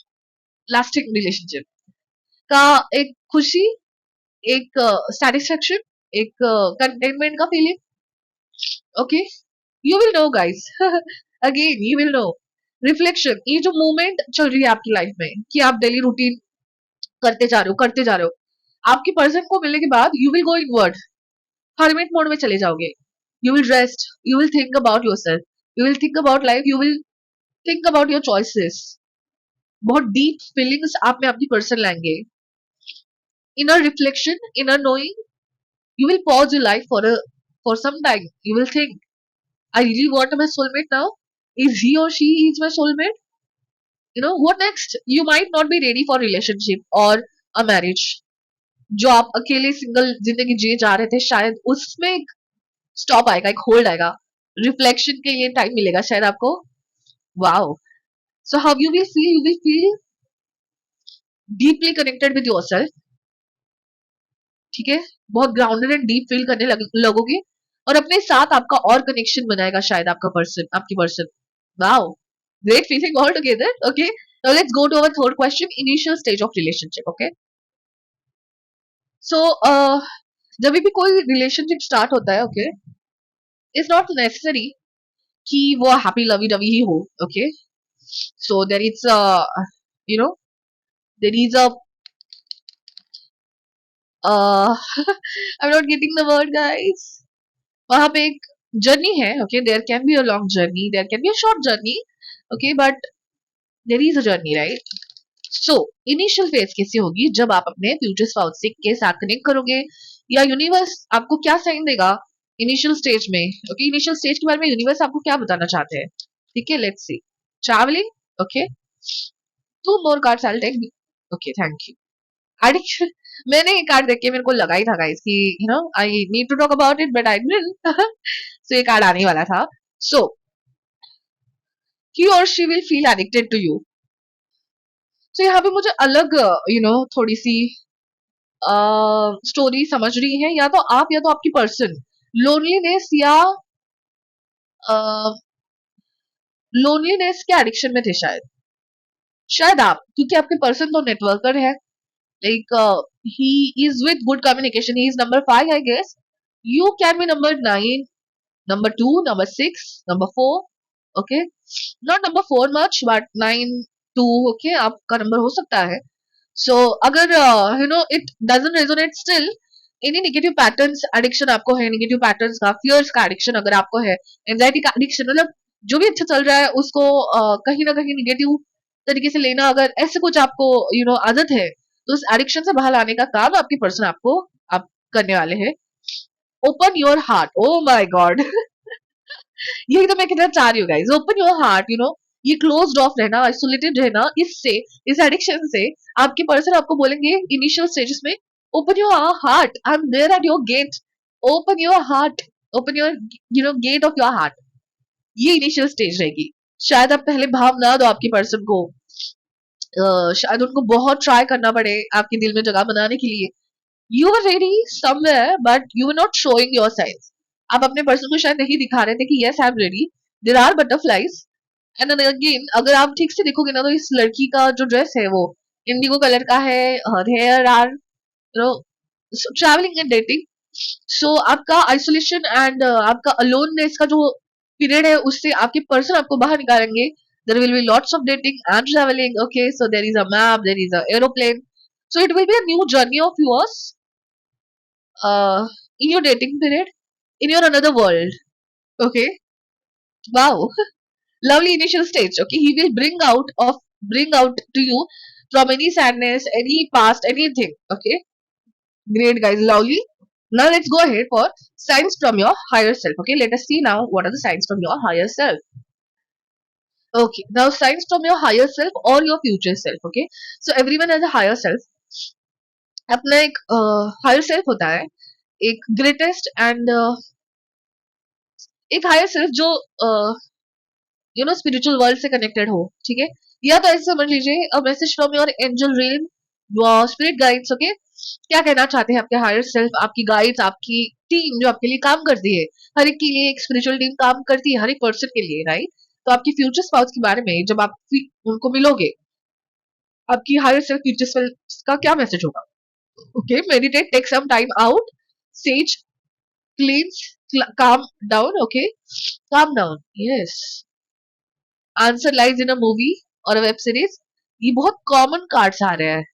लास्टिंग रिलेशनशिप का एक खुशी, एक सेटिस्फेक्शन, एक कंटेनमेंट का feeling. Okay, you will know guys. Again you will know. Reflection, ये जो मूवमेंट चल रही है आपकी लाइफ में कि आप डेली रूटीन करते जा रहे हो, आपके पर्सन को मिलने के बाद you will go inward, hermit mode में चले जाओगे. You will rest, you will think about your self, you will think about life, you will think about your choices. बहुत डीप फीलिंग्स आप में आपकी पर्सन लाएंगे. Inner reflection, inner knowing. You will pause your life for some time. You will think, I really want my soulmate now. Is he or she is my soulmate? What next? You might not be ready for relationship or a marriage. जो आप अकेले single जिंदगी जिए जा रहे थे, शायद उसमें एक स्टॉप आएगा, एक होल्ड आएगा. रिफ्लेक्शन के लिए टाइम मिलेगा शायद आपको. Wow. So how you will feel deeply connected with yourself. ठीक है, बहुत ग्राउंडेड एंड डीप फील करने लगोगे, और अपने साथ आपका और कनेक्शन बनाएगा शायद आपका पर्सन, आपकी person. Wow, great feeling all together. Okay, now let's go to our third question, initial stage of relationship. Okay, so जब भी कोई रिलेशनशिप स्टार्ट होता है, ओके, इट्स नॉट नेसेसरी कि वो हैप्पी लवी डवी ही हो. Okay, so there is you know there is a I am not getting the word guys. वहां पे एक जर्नी है. Okay, there can be a long journey, there can be a short journey. Okay, but there is a journey, right? So initial phase कैसी होगी जब आप अपने future spouse के साथ कनेक्ट करोगे, या यूनिवर्स आपको क्या साइन देगा इनिशियल स्टेज में. ओके, इनिशियल स्टेज के बारे में यूनिवर्स आपको क्या बताना चाहते हैं. ठीक है, let's see. Travelling. Okay, two more cards I will take. Okay, thank you. Addiction. मैंने ये कार्ड देख के मेरे को लगा ही था गाइस कि I need to talk about it, but I didn't. So ये कार्ड आने वाला था. सो ही और she will feel addicted to you. So यहाँ पे मुझे अलग थोड़ी सी स्टोरी समझ रही हैं, या तो आपकी पर्सन लोनलीनेस या लोनलीनेस के एडिक्शन में थे शायद। शायद आप, क्योंकि आपके पर्सन तो नेटवर्कर है, like he is with good communication, he is number 5 I guess, you can be number 9, number 2, number 6, number 4, okay, not number 4 much but 9 2, okay, आपका नंबर हो सकता है। सो अगर it doesn't resonate still, any negative patterns addiction आपको है, negative patterns का, fears का addiction अगर आपको है, एंजाइटी का एडिक्शन, मतलब जो भी अच्छा चल रहा है उसको कहीं ना कहीं नेगेटिव तरीके से लेना, अगर ऐसे कुछ आपको आदत है, तो उस एडिक्शन से बाहर आने का काम आपकी पर्सन आपको आप करने वाले हैं। Open your heart, oh my god यही तो मैं कहना चाह रही हूँ गाइस, ओपन योर हार्ट, ये क्लोज्ड ऑफ रहना, आइसोलेटेड रहना, इससे, इस एडिक्शन से आपके पर्सन आपको बोलेंगे इनिशियल स्टेजेस में, open your heart, I am there at your gate, open your gate, of your heart ऑफ योर हार्ट। ये इनिशियल स्टेज रहेगी। शायद आप पहले भाव ना दो आपकी पर्सन को, शायद उनको बहुत ट्राई करना पड़े आपके दिल में जगह बनाने के लिए। You are ready somewhere but you are not showing your science. आप अपने पर्सन को शायद नहीं दिखा रहे थे कि yes I am ready, there are butterflies. And again अगर आप ठीक से देखोगे ना, तो इस लड़की का जो ड्रेस है वो इंडिगो कलर का है, her hair are travelling and dating. So आपका आइसोलेशन एंड आपका अलोननेस का जो पीरियड है, उससे आपके पर्सन आपको बाहर निकालेंगे। There will be lots of dating and travelling, okay, so there is a map, there is a aeroplane, so it will be a new journey of yours in your dating period, in your another world. Okay, wow, lovely initial stage. Okay, he will bring out to you from any sadness, any past, anything. Okay, great guys, lovely. Now let's go ahead for signs from your higher self. Okay, let us see now what are the signs from your higher self. Okay, now signs from your higher self or your future self. Okay, so everyone has a higher self. अपना एक higher self होता है, एक greatest and एक higher self जो spiritual world से connected हो, ठीक है। या तो ऐसे समझ लीजिए a message from your angel realm, your spirit guides. Okay, क्या कहना चाहते हैं आपके हायर सेल्फ, आपकी गाइड्स, आपकी टीम जो आपके लिए काम करती है, हर एक के लिए एक स्पिरिचुअल टीम काम करती है, हर एक पर्सन के लिए, राइट। तो आपकी फ्यूचर स्पाउस के बारे में जब आप उनको मिलोगे, आपकी हायर सेल्फ फ्यूचर सेल्फ का क्या मैसेज होगा? Okay, meditate, take some time out, sage, cleanse, calm down, okay, calm down, yes, answer lies in a movie or a web series। ये बहुत कॉमन कार्ड्स आ रहे हैं।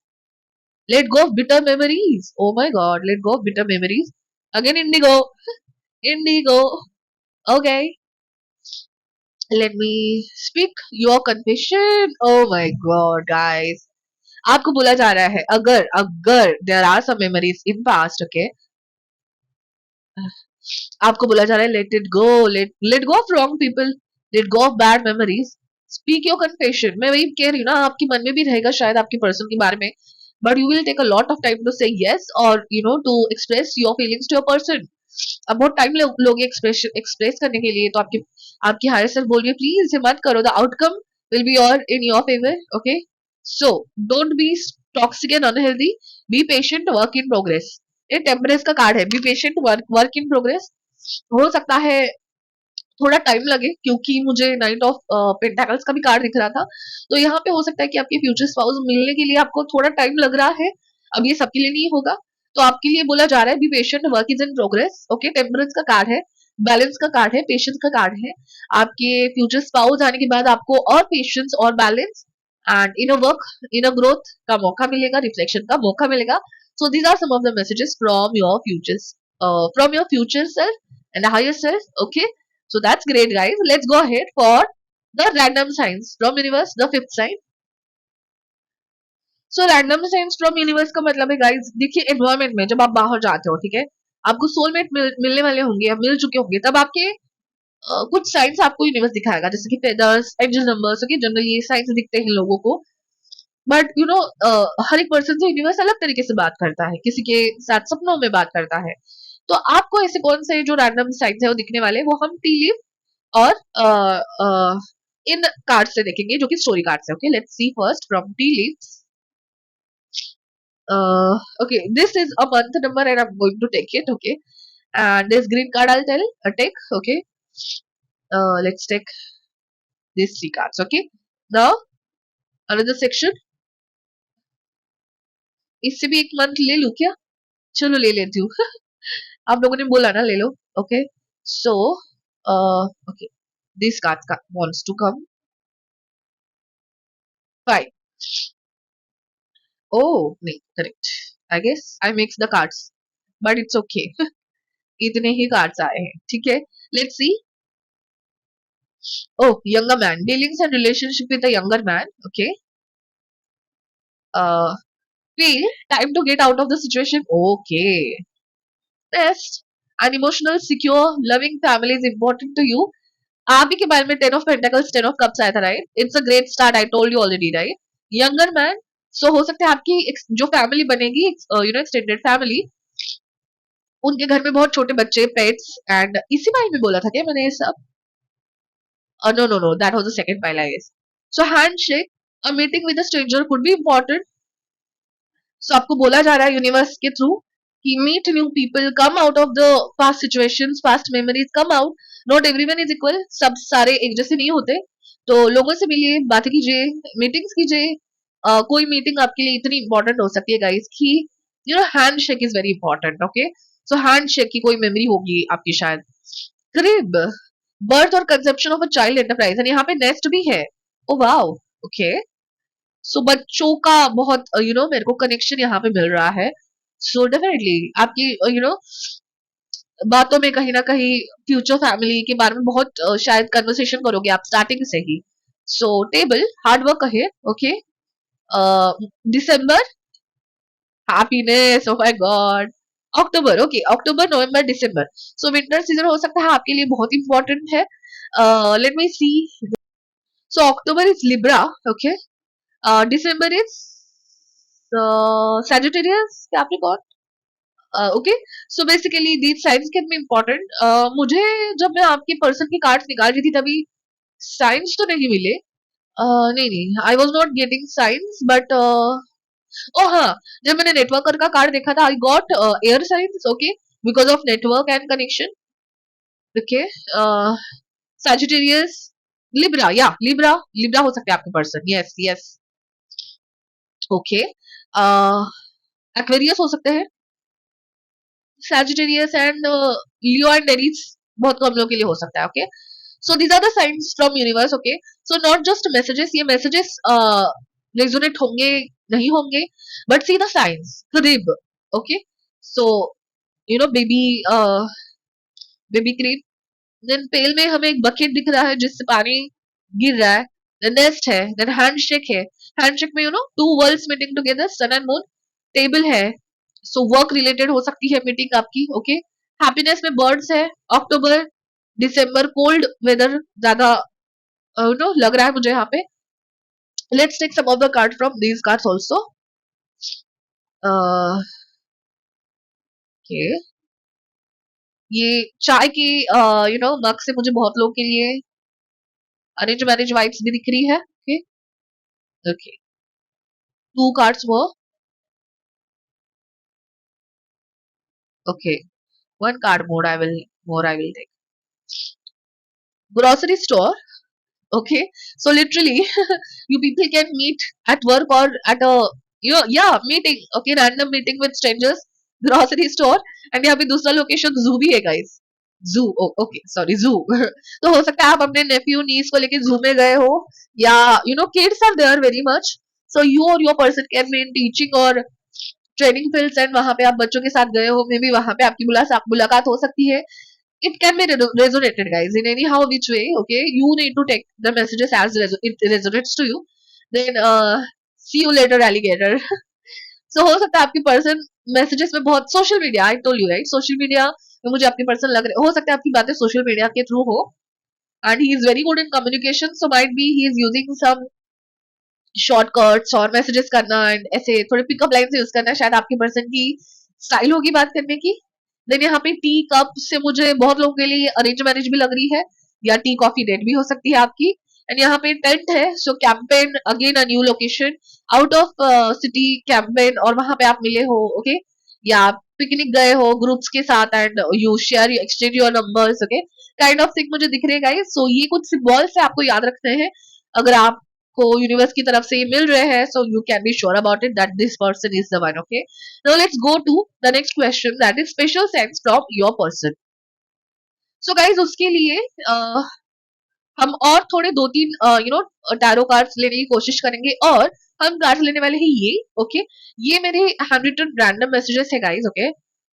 Let go of bitter memories, oh my god, let go of bitter memories. Again indigo, indigo, okay, let me speak your confession. Oh my god guys, आपको बोला जा रहा है अगर अगर there are some memories in past, okay, आपको बोला जा रहा है let it go, let go of wrong people, let go of bad memories, speak your confession. मैं वही कह रही हूँ ना, आपके मन में भी रहेगा शायद आपके पर्सन के बारे में, but you will take a lot of time to say yes, और to express your feelings to your person. अब बहुत टाइम लोगे एक्सप्रेस करने के लिए, तो आपकी आपकी हायर सेल्फ बोल रही है प्लीज इसे मत करो, the outcome will be your in your favour. Okay, so don't be toxic and unhealthy, be patient, work in progress. ये टेम्परेस का कार्ड है, be patient, work in progress. हो सकता है थोड़ा टाइम लगे, क्योंकि मुझे नाइट ऑफ पेंटाकल्स का भी कार्ड दिख रहा था, तो यहाँ पे हो सकता है कि आपके फ्यूचर स्पाउस मिलने के लिए आपको थोड़ा टाइम लग रहा है। अब ये सबके लिए नहीं होगा, तो आपके लिए बोला जा रहा है be patient, work is in progress. Okay, temperance का कार्ड है, बैलेंस का कार्ड है, पेशेंस का कार्ड है। आपके फ्यूचर स्पाउस आने के बाद आपको और पेशेंस और balance and in a work, in a growth का मौका मिलेगा, रिफ्लेक्शन का मौका मिलेगा। So these are some of the messages from your future self and higher self. Okay, so that's great, guys. Let's go ahead for the random signs from universe, the fifth sign. So random signs from universe का मतलब है guys, देखिए environment में जब आप बाहर जाते हो, ठीक है, आपको सोलमेट मिलने वाले होंगे या मिल चुके होंगे, तब आपके कुछ साइंस आपको यूनिवर्स दिखाएगा, जैसे कि feathers, angel numbers. Okay, generally ये साइंस दिखते हैं लोगों को, बट हर एक पर्सन से यूनिवर्स अलग तरीके से बात करता है, किसी के साथ सपनों में बात करता है। तो आपको ऐसे कौन से जो रैंडम साइंस है वो दिखने वाले, वो हम टी लीफ और इन कार्ड से देखेंगे, जो कि स्टोरी कार्ड है। Okay, let's C first from tea leaves. Okay, this is a month number and I'm going to take it. Okay, and this green card I'll take. Okay, let's take these three cards. Okay, now another section. इससे भी एक month ले लूं क्या? चलो ले लेती हूँ. आप लोगों ने बोला ना ले लो. Okay, so okay, this card wants to come. Fine. Oh, नहीं, correct. I guess I mix the cards, but it's okay. इतने ही cards आए हैं. ठीक है. Let's see. Oh, younger man. Dealings and relationship with a younger man. Okay. Uh, feel time to get out of the situation. Okay. Next, an emotional, secure, loving family is important to you. आप ही के बारे में 10 of Pentacles, 10 of Cups आया था, right? It's a great start. I told you already, right? Younger man. So हो सकता है आपकी जो फैमिली बनेगी, extended family, उनके घर में बहुत छोटे बच्चे, पेट्स एंड इसी बारे में बोला था क्या मैंने ये सब? No, no, no. That was the second pile, I guess. So handshake, a meeting with a stranger could be important. So आपको बोला जा रहा है यूनिवर्स के थ्रू कि meet new people, come out of the past situations, past memories, come out. Not everyone is equal. सब सारे एक जैसे नहीं होते. तो लोगों से मिलिए, बातें कीजिए, मीटिंग्स कीजिए. कोई मीटिंग आपके लिए इतनी इंपॉर्टेंट हो सकती है गाइस कि handshake is very important. Okay, so handshake की कोई मेमोरी होगी आपकी शायद. करीब बर्थ और conception of a child enterprise and यहाँ पे नेस्ट भी है. Oh wow. ओके, सो बच्चों का बहुत मेरे को कनेक्शन यहाँ पे मिल रहा है. सो डेफिनेटली आपकी बातों में कहीं ना कहीं फ्यूचर फैमिली के बारे में बहुत शायद कन्वर्सेशन करोगे आप स्टार्टिंग से ही. सो टेबल हार्ड वर्क है. Okay, December happiness. Oh my god. October. Okay, October November December. So winter season हो सकता है आपके लिए बहुत इंपॉर्टेंट है. Let me see. So October is Libra. Okay, December is Sagittarius, Capricorn. Okay, so basically these signs can be important. मुझे जब मैं आपके पर्सन की कार्ड्स निकाल रही थी तभी साइंस तो नहीं मिले. नहीं नहीं, I was not getting signs but oh हाँ, जब मैंने नेटवर्कर का कार्ड देखा था I got air signs. Okay, because of network and connection. Okay, Sagittarius, Libra, या लिब्रा, लिब्रा हो सकते हैं आपके person. Yes yes. Okay, Aquarius हो सकते हैं. Sagittarius and Leo and Aries बहुत कम लोगों के लिए हो सकता है. Okay, so these are the signs from universe. Okay, so not just messages, ये मैसेजेस रेजोनेट होंगे नहीं होंगे, but see the signs. Crib. Okay, so baby, baby crib. Then pail में हमें एक बकेट दिख रहा है जिससे पानी गिर रहा है. देन नेस्ट है. देन हैंडशेक है. हैंडशेक में two worlds meeting together, sun and moon. Table है. सो वर्क रिलेटेड हो सकती है मीटिंग आपकी. ओके, हैप्पीनेस में बर्ड्स है. अक्टूबर दिसंबर कोल्ड वेदर ज्यादा लग रहा है मुझे यहाँ पे. Let's take some of the card from these cards also. Okay, ये चाय की मग से मुझे बहुत लोगों के लिए अरेंज मैरिज वाइब्स भी दिख रही है. ओके, ओके, टू कार्ड्स वो. Okay, one card more I will take. Grocery store. Okay, so literally you people can meet at work or at a yeah meeting. Okay, random meeting with strangers. Grocery store. and यहाँ पे दूसरा location जू भी है guys. जू. Okay, sorry, जू. तो हो सकता है आप अपने नेफ्यू नीस को लेके जू में गए हो, या kids are there very much. So you और your person can be in teaching और ट्रेनिंग फील्ड्स एंड वहां पे आप बच्चों के साथ गए हो. मे बी वहां पे आपकी मुलाकात हो सकती है. It can be resonated guys in any how which way. Okay, you need to take the messages as it resonates to you. Then see you later alligator. So हो सकता है आपकी पर्सन मैसेजेस में बहुत social media, I told you right, social media में मुझे आपके person लग रहे हो सकता है आपकी बातें सोशल मीडिया के थ्रू हो. And he is very good in communication. So might be he is using some shortcuts और मैसेजेस करना एंड ऐसे थोड़े पिकअप लाइन्स यूज करना शायद आपके पर्सन की स्टाइल होगी बात करने की. देन यहाँ पे टी कप से मुझे बहुत लोगों के लिए अरेंज मैरिज भी लग रही है, या टी कॉफी डेट भी हो सकती है आपकी. एंड यहाँ पे टेंट है, so campaign again a new location out of city campaign, और वहां पे आप मिले हो, ओके, या पिकनिक गए हो ग्रुप्स के साथ and you share you exchange your numbers, okay, kind of thing मुझे दिख रहे गाइस। सो ये कुछ सिंबल्स है, आपको याद रखते हैं। अगर आपको यूनिवर्स की तरफ से ये मिल रहे हैं, so you can be sure about it that this person is the one, okay. Now let's go to the next question, that is special sense from your person. So guys उसके लिए हम और थोड़े दो तीन टैरो कार्ड्स लेने की कोशिश करेंगे, और हम कार्ड्स लेने वाले हैं ये, ओके। ये मेरे हैंडरिटन रैंडम मैसेजेस है guys, okay.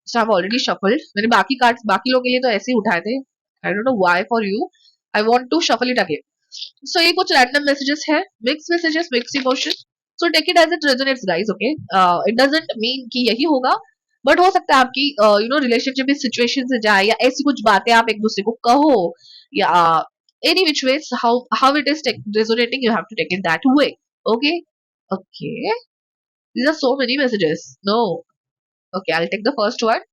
So I already shuffled, मैंने बाकी कार्ड्स बाकी लोगों के लिए तो ऐसे ही उठाए थे, I don't know why for you, I want to shuffle it again. So ये कुछ रैंडम मैसेजेस है, mix messages, mix emotion, so take it as it resonates guys, okay. It doesn't mean कि यही होगा, बट हो सकता है आपकी रिलेशनशिप इस सिचुएशन से जाए, या ऐसी कुछ बातें आप एक दूसरे को कहो, या any which ways how it is resonating, you have to take it that way, okay. Okay, these are so many messages. No, okay, I'll take the first one.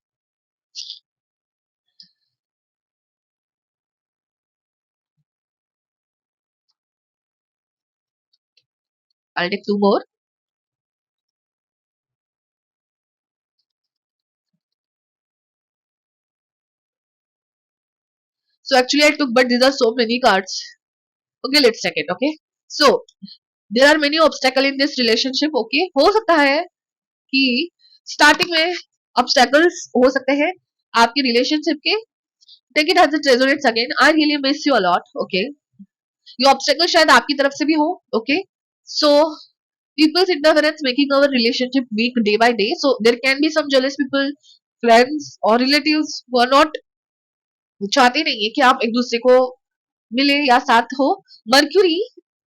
I'll take two more. So actually I took, but these are so many cards. Okay, let's check it, okay. So there are many obstacles in this relationship, okay. हो सकता है कि starting में obstacles हो सकते हैं आपकी relationship के। Take it as it resonates again, I really miss you a lot, okay. ये ऑब्स्टेकल शायद आपकी तरफ से भी हो, okay. So people's interference making our relationship weak day by day, so there can be some jealous people, friends or relatives who are not, चाहते नहीं है कि आप एक दूसरे को मिले या साथ हो। Mercury,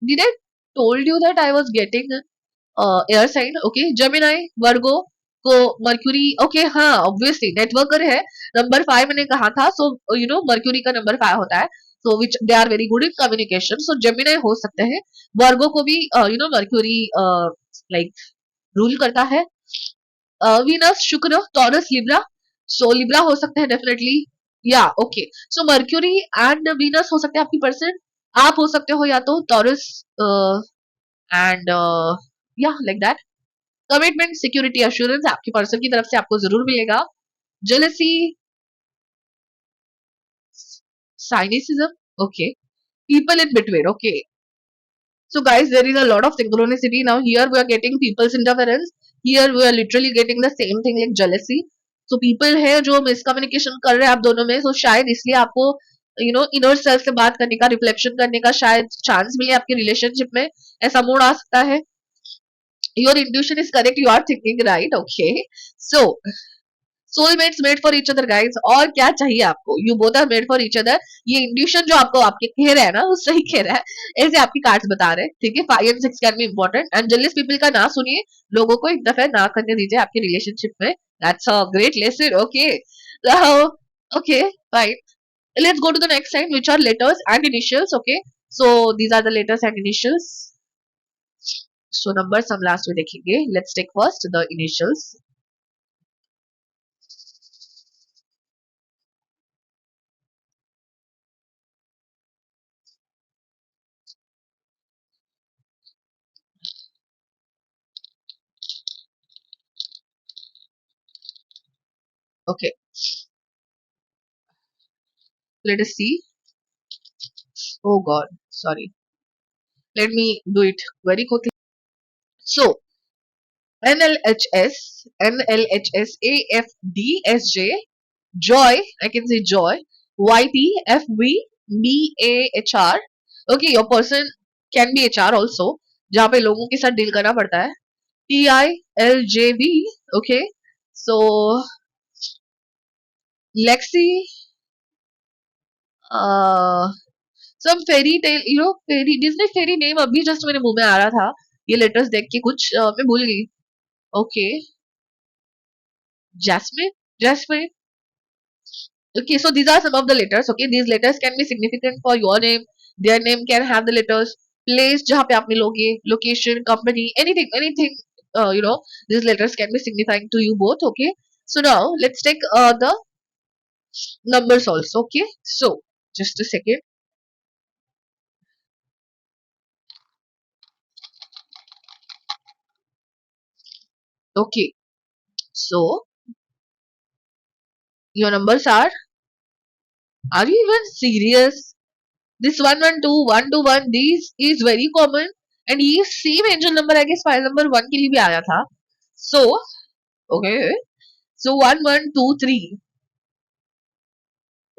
did I told you that I was getting air sign, okay. Gemini, Virgo को मर्क्यूरी, ओके, हाँ ऑब्वियसली नेटवर्कर है, नंबर 5 मैंने कहा था। सो मर्क्यूरी का नंबर 5 होता है, so which they are very good in communication, so Gemini हो सकते हैं। वर्गो को भी मर्क्यूरी लाइक रूल करता है। वीनस, शुक्र, टॉरस, लिब्रा, सो लिब्रा हो सकते हैं डेफिनेटली, या okay. So mercury and Venus हो सकते हैं आपकी पर्सन, आप हो सकते हो या तो टॉरस एंड या like that. Commitment, security, assurance आपकी पर्सन की तरफ से आपको जरूर मिलेगा। Jealousy, cynicism, okay. People in between, okay. So guys, there is a lot of synchronicity. Now here we are getting people's interference, here we are literally getting the same thing like jealousy. So people है जो miscommunication कर रहे हैं आप दोनों में, so शायद इसलिए आपको इनर सेल्फ से बात करने का, रिफ्लेक्शन करने का शायद चांस मिले आपके रिलेशनशिप में, ऐसा मूड आ सकता है। Your intuition is correct, you are thinking right, okay. So soulmates made for each other guys, और क्या चाहिए आपको, you both are made for each other. ये इंट्यूशन जो आपको आपके कह रहा है ना, वो सही कह रहा है, ऐसे आपकी कार्ड्स बता रहे हैं, ठीक है। 5 and 6 can be important, and jealous people का ना सुनिए, लोगों को एक दफे ना करने दीजिए आपके रिलेशनशिप में, that's a great lesson, okay. Okay fine, let's go to the next sign, which are letters and initials, okay. So these are the letters and initials, so numbers हम last में देखेंगे। Let's take first the initials, okay. Let us see, oh god, sorry, let me do it very quickly. So NLHS, NLHS, AFDSJ, Joy, I can say Joy, YT, BAHR. Okay, your person can be HR also, जहाँ पे लोगों के साथ deal करना पड़ता है। TILJB, okay. So Lexi, uh, some fairy tale, fairy Disney fairy name अभी just मेरे मुंह में आ रहा था, ये लेटर्स देख के कुछ मैं भूल गई। Okay, jasmine, jasmine, okay, so these are some of the letters, okay. These letters can be significant for your name, their name can have the letters, place जहाँ पे आप मिलोगे, location, company, anything, anything, these letters can be signifying to you both, okay. So now let's take the numbers also, okay. So just a second, Okay, so your numbers are you even serious? This 112, 121, these is very common. And ये same angel number I guess file number 1 के लिए भी आया था. So, okay. So 1123.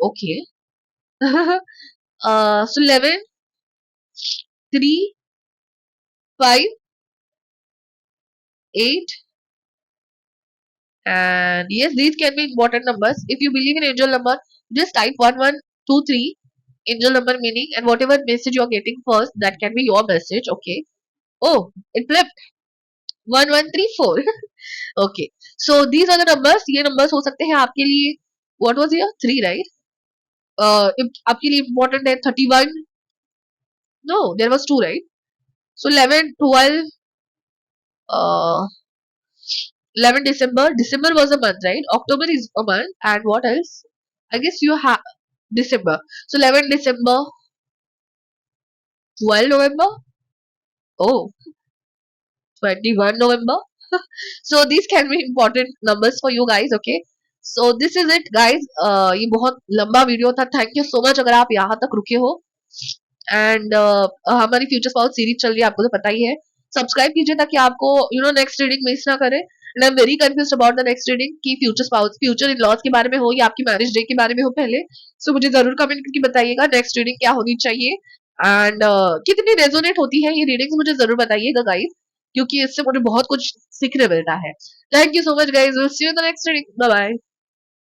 Okay. So 11, 3, 5, 8, and yes, these can be important numbers. If you believe in angel number, just type 1123 angel number meaning, and whatever message you are getting first, that can be your message. Okay. Oh, it flipped. 1134. Okay. So these are the numbers. ये numbers हो सकते हैं आपके लिए. What was here? 3, right? आपके लिए important है 31. No, there was 2, right? So 11, 12, uh, 11 December. December was a month, right? October is a month. And what else? I guess you have December. So 11 December, 12 November. Oh, 21 November. So these can be important numbers for you guys. Okay. So this is it guys. ये बहुत लंबा video था. Thank you so much अगर आप यहाँ तक रुके हो. एंड हमारी फ्यूचर स्पाउस सीरीज चल रही है, आपको तो पता ही है. सब्सक्राइब कीजिए ताकि आपको नेक्स्ट रीडिंग मिस ना करे. And I am very confuse about the next reading कि future spouse future in laws के बारे में हो या आपकी मैरिज डे के बारे में हो पहले. सो मुझे जरूर कमेंट करके बताइएगा नेक्स्ट रीडिंग क्या होनी चाहिए. एंड कितनी रेजोनेट होती है ये रीडिंग्स मुझे जरूर बताइएगा गाइस, क्योंकि इससे मुझे बहुत कुछ सीखने मिलता है. Thank you so much guys. Will see you in the next reading. Bye bye.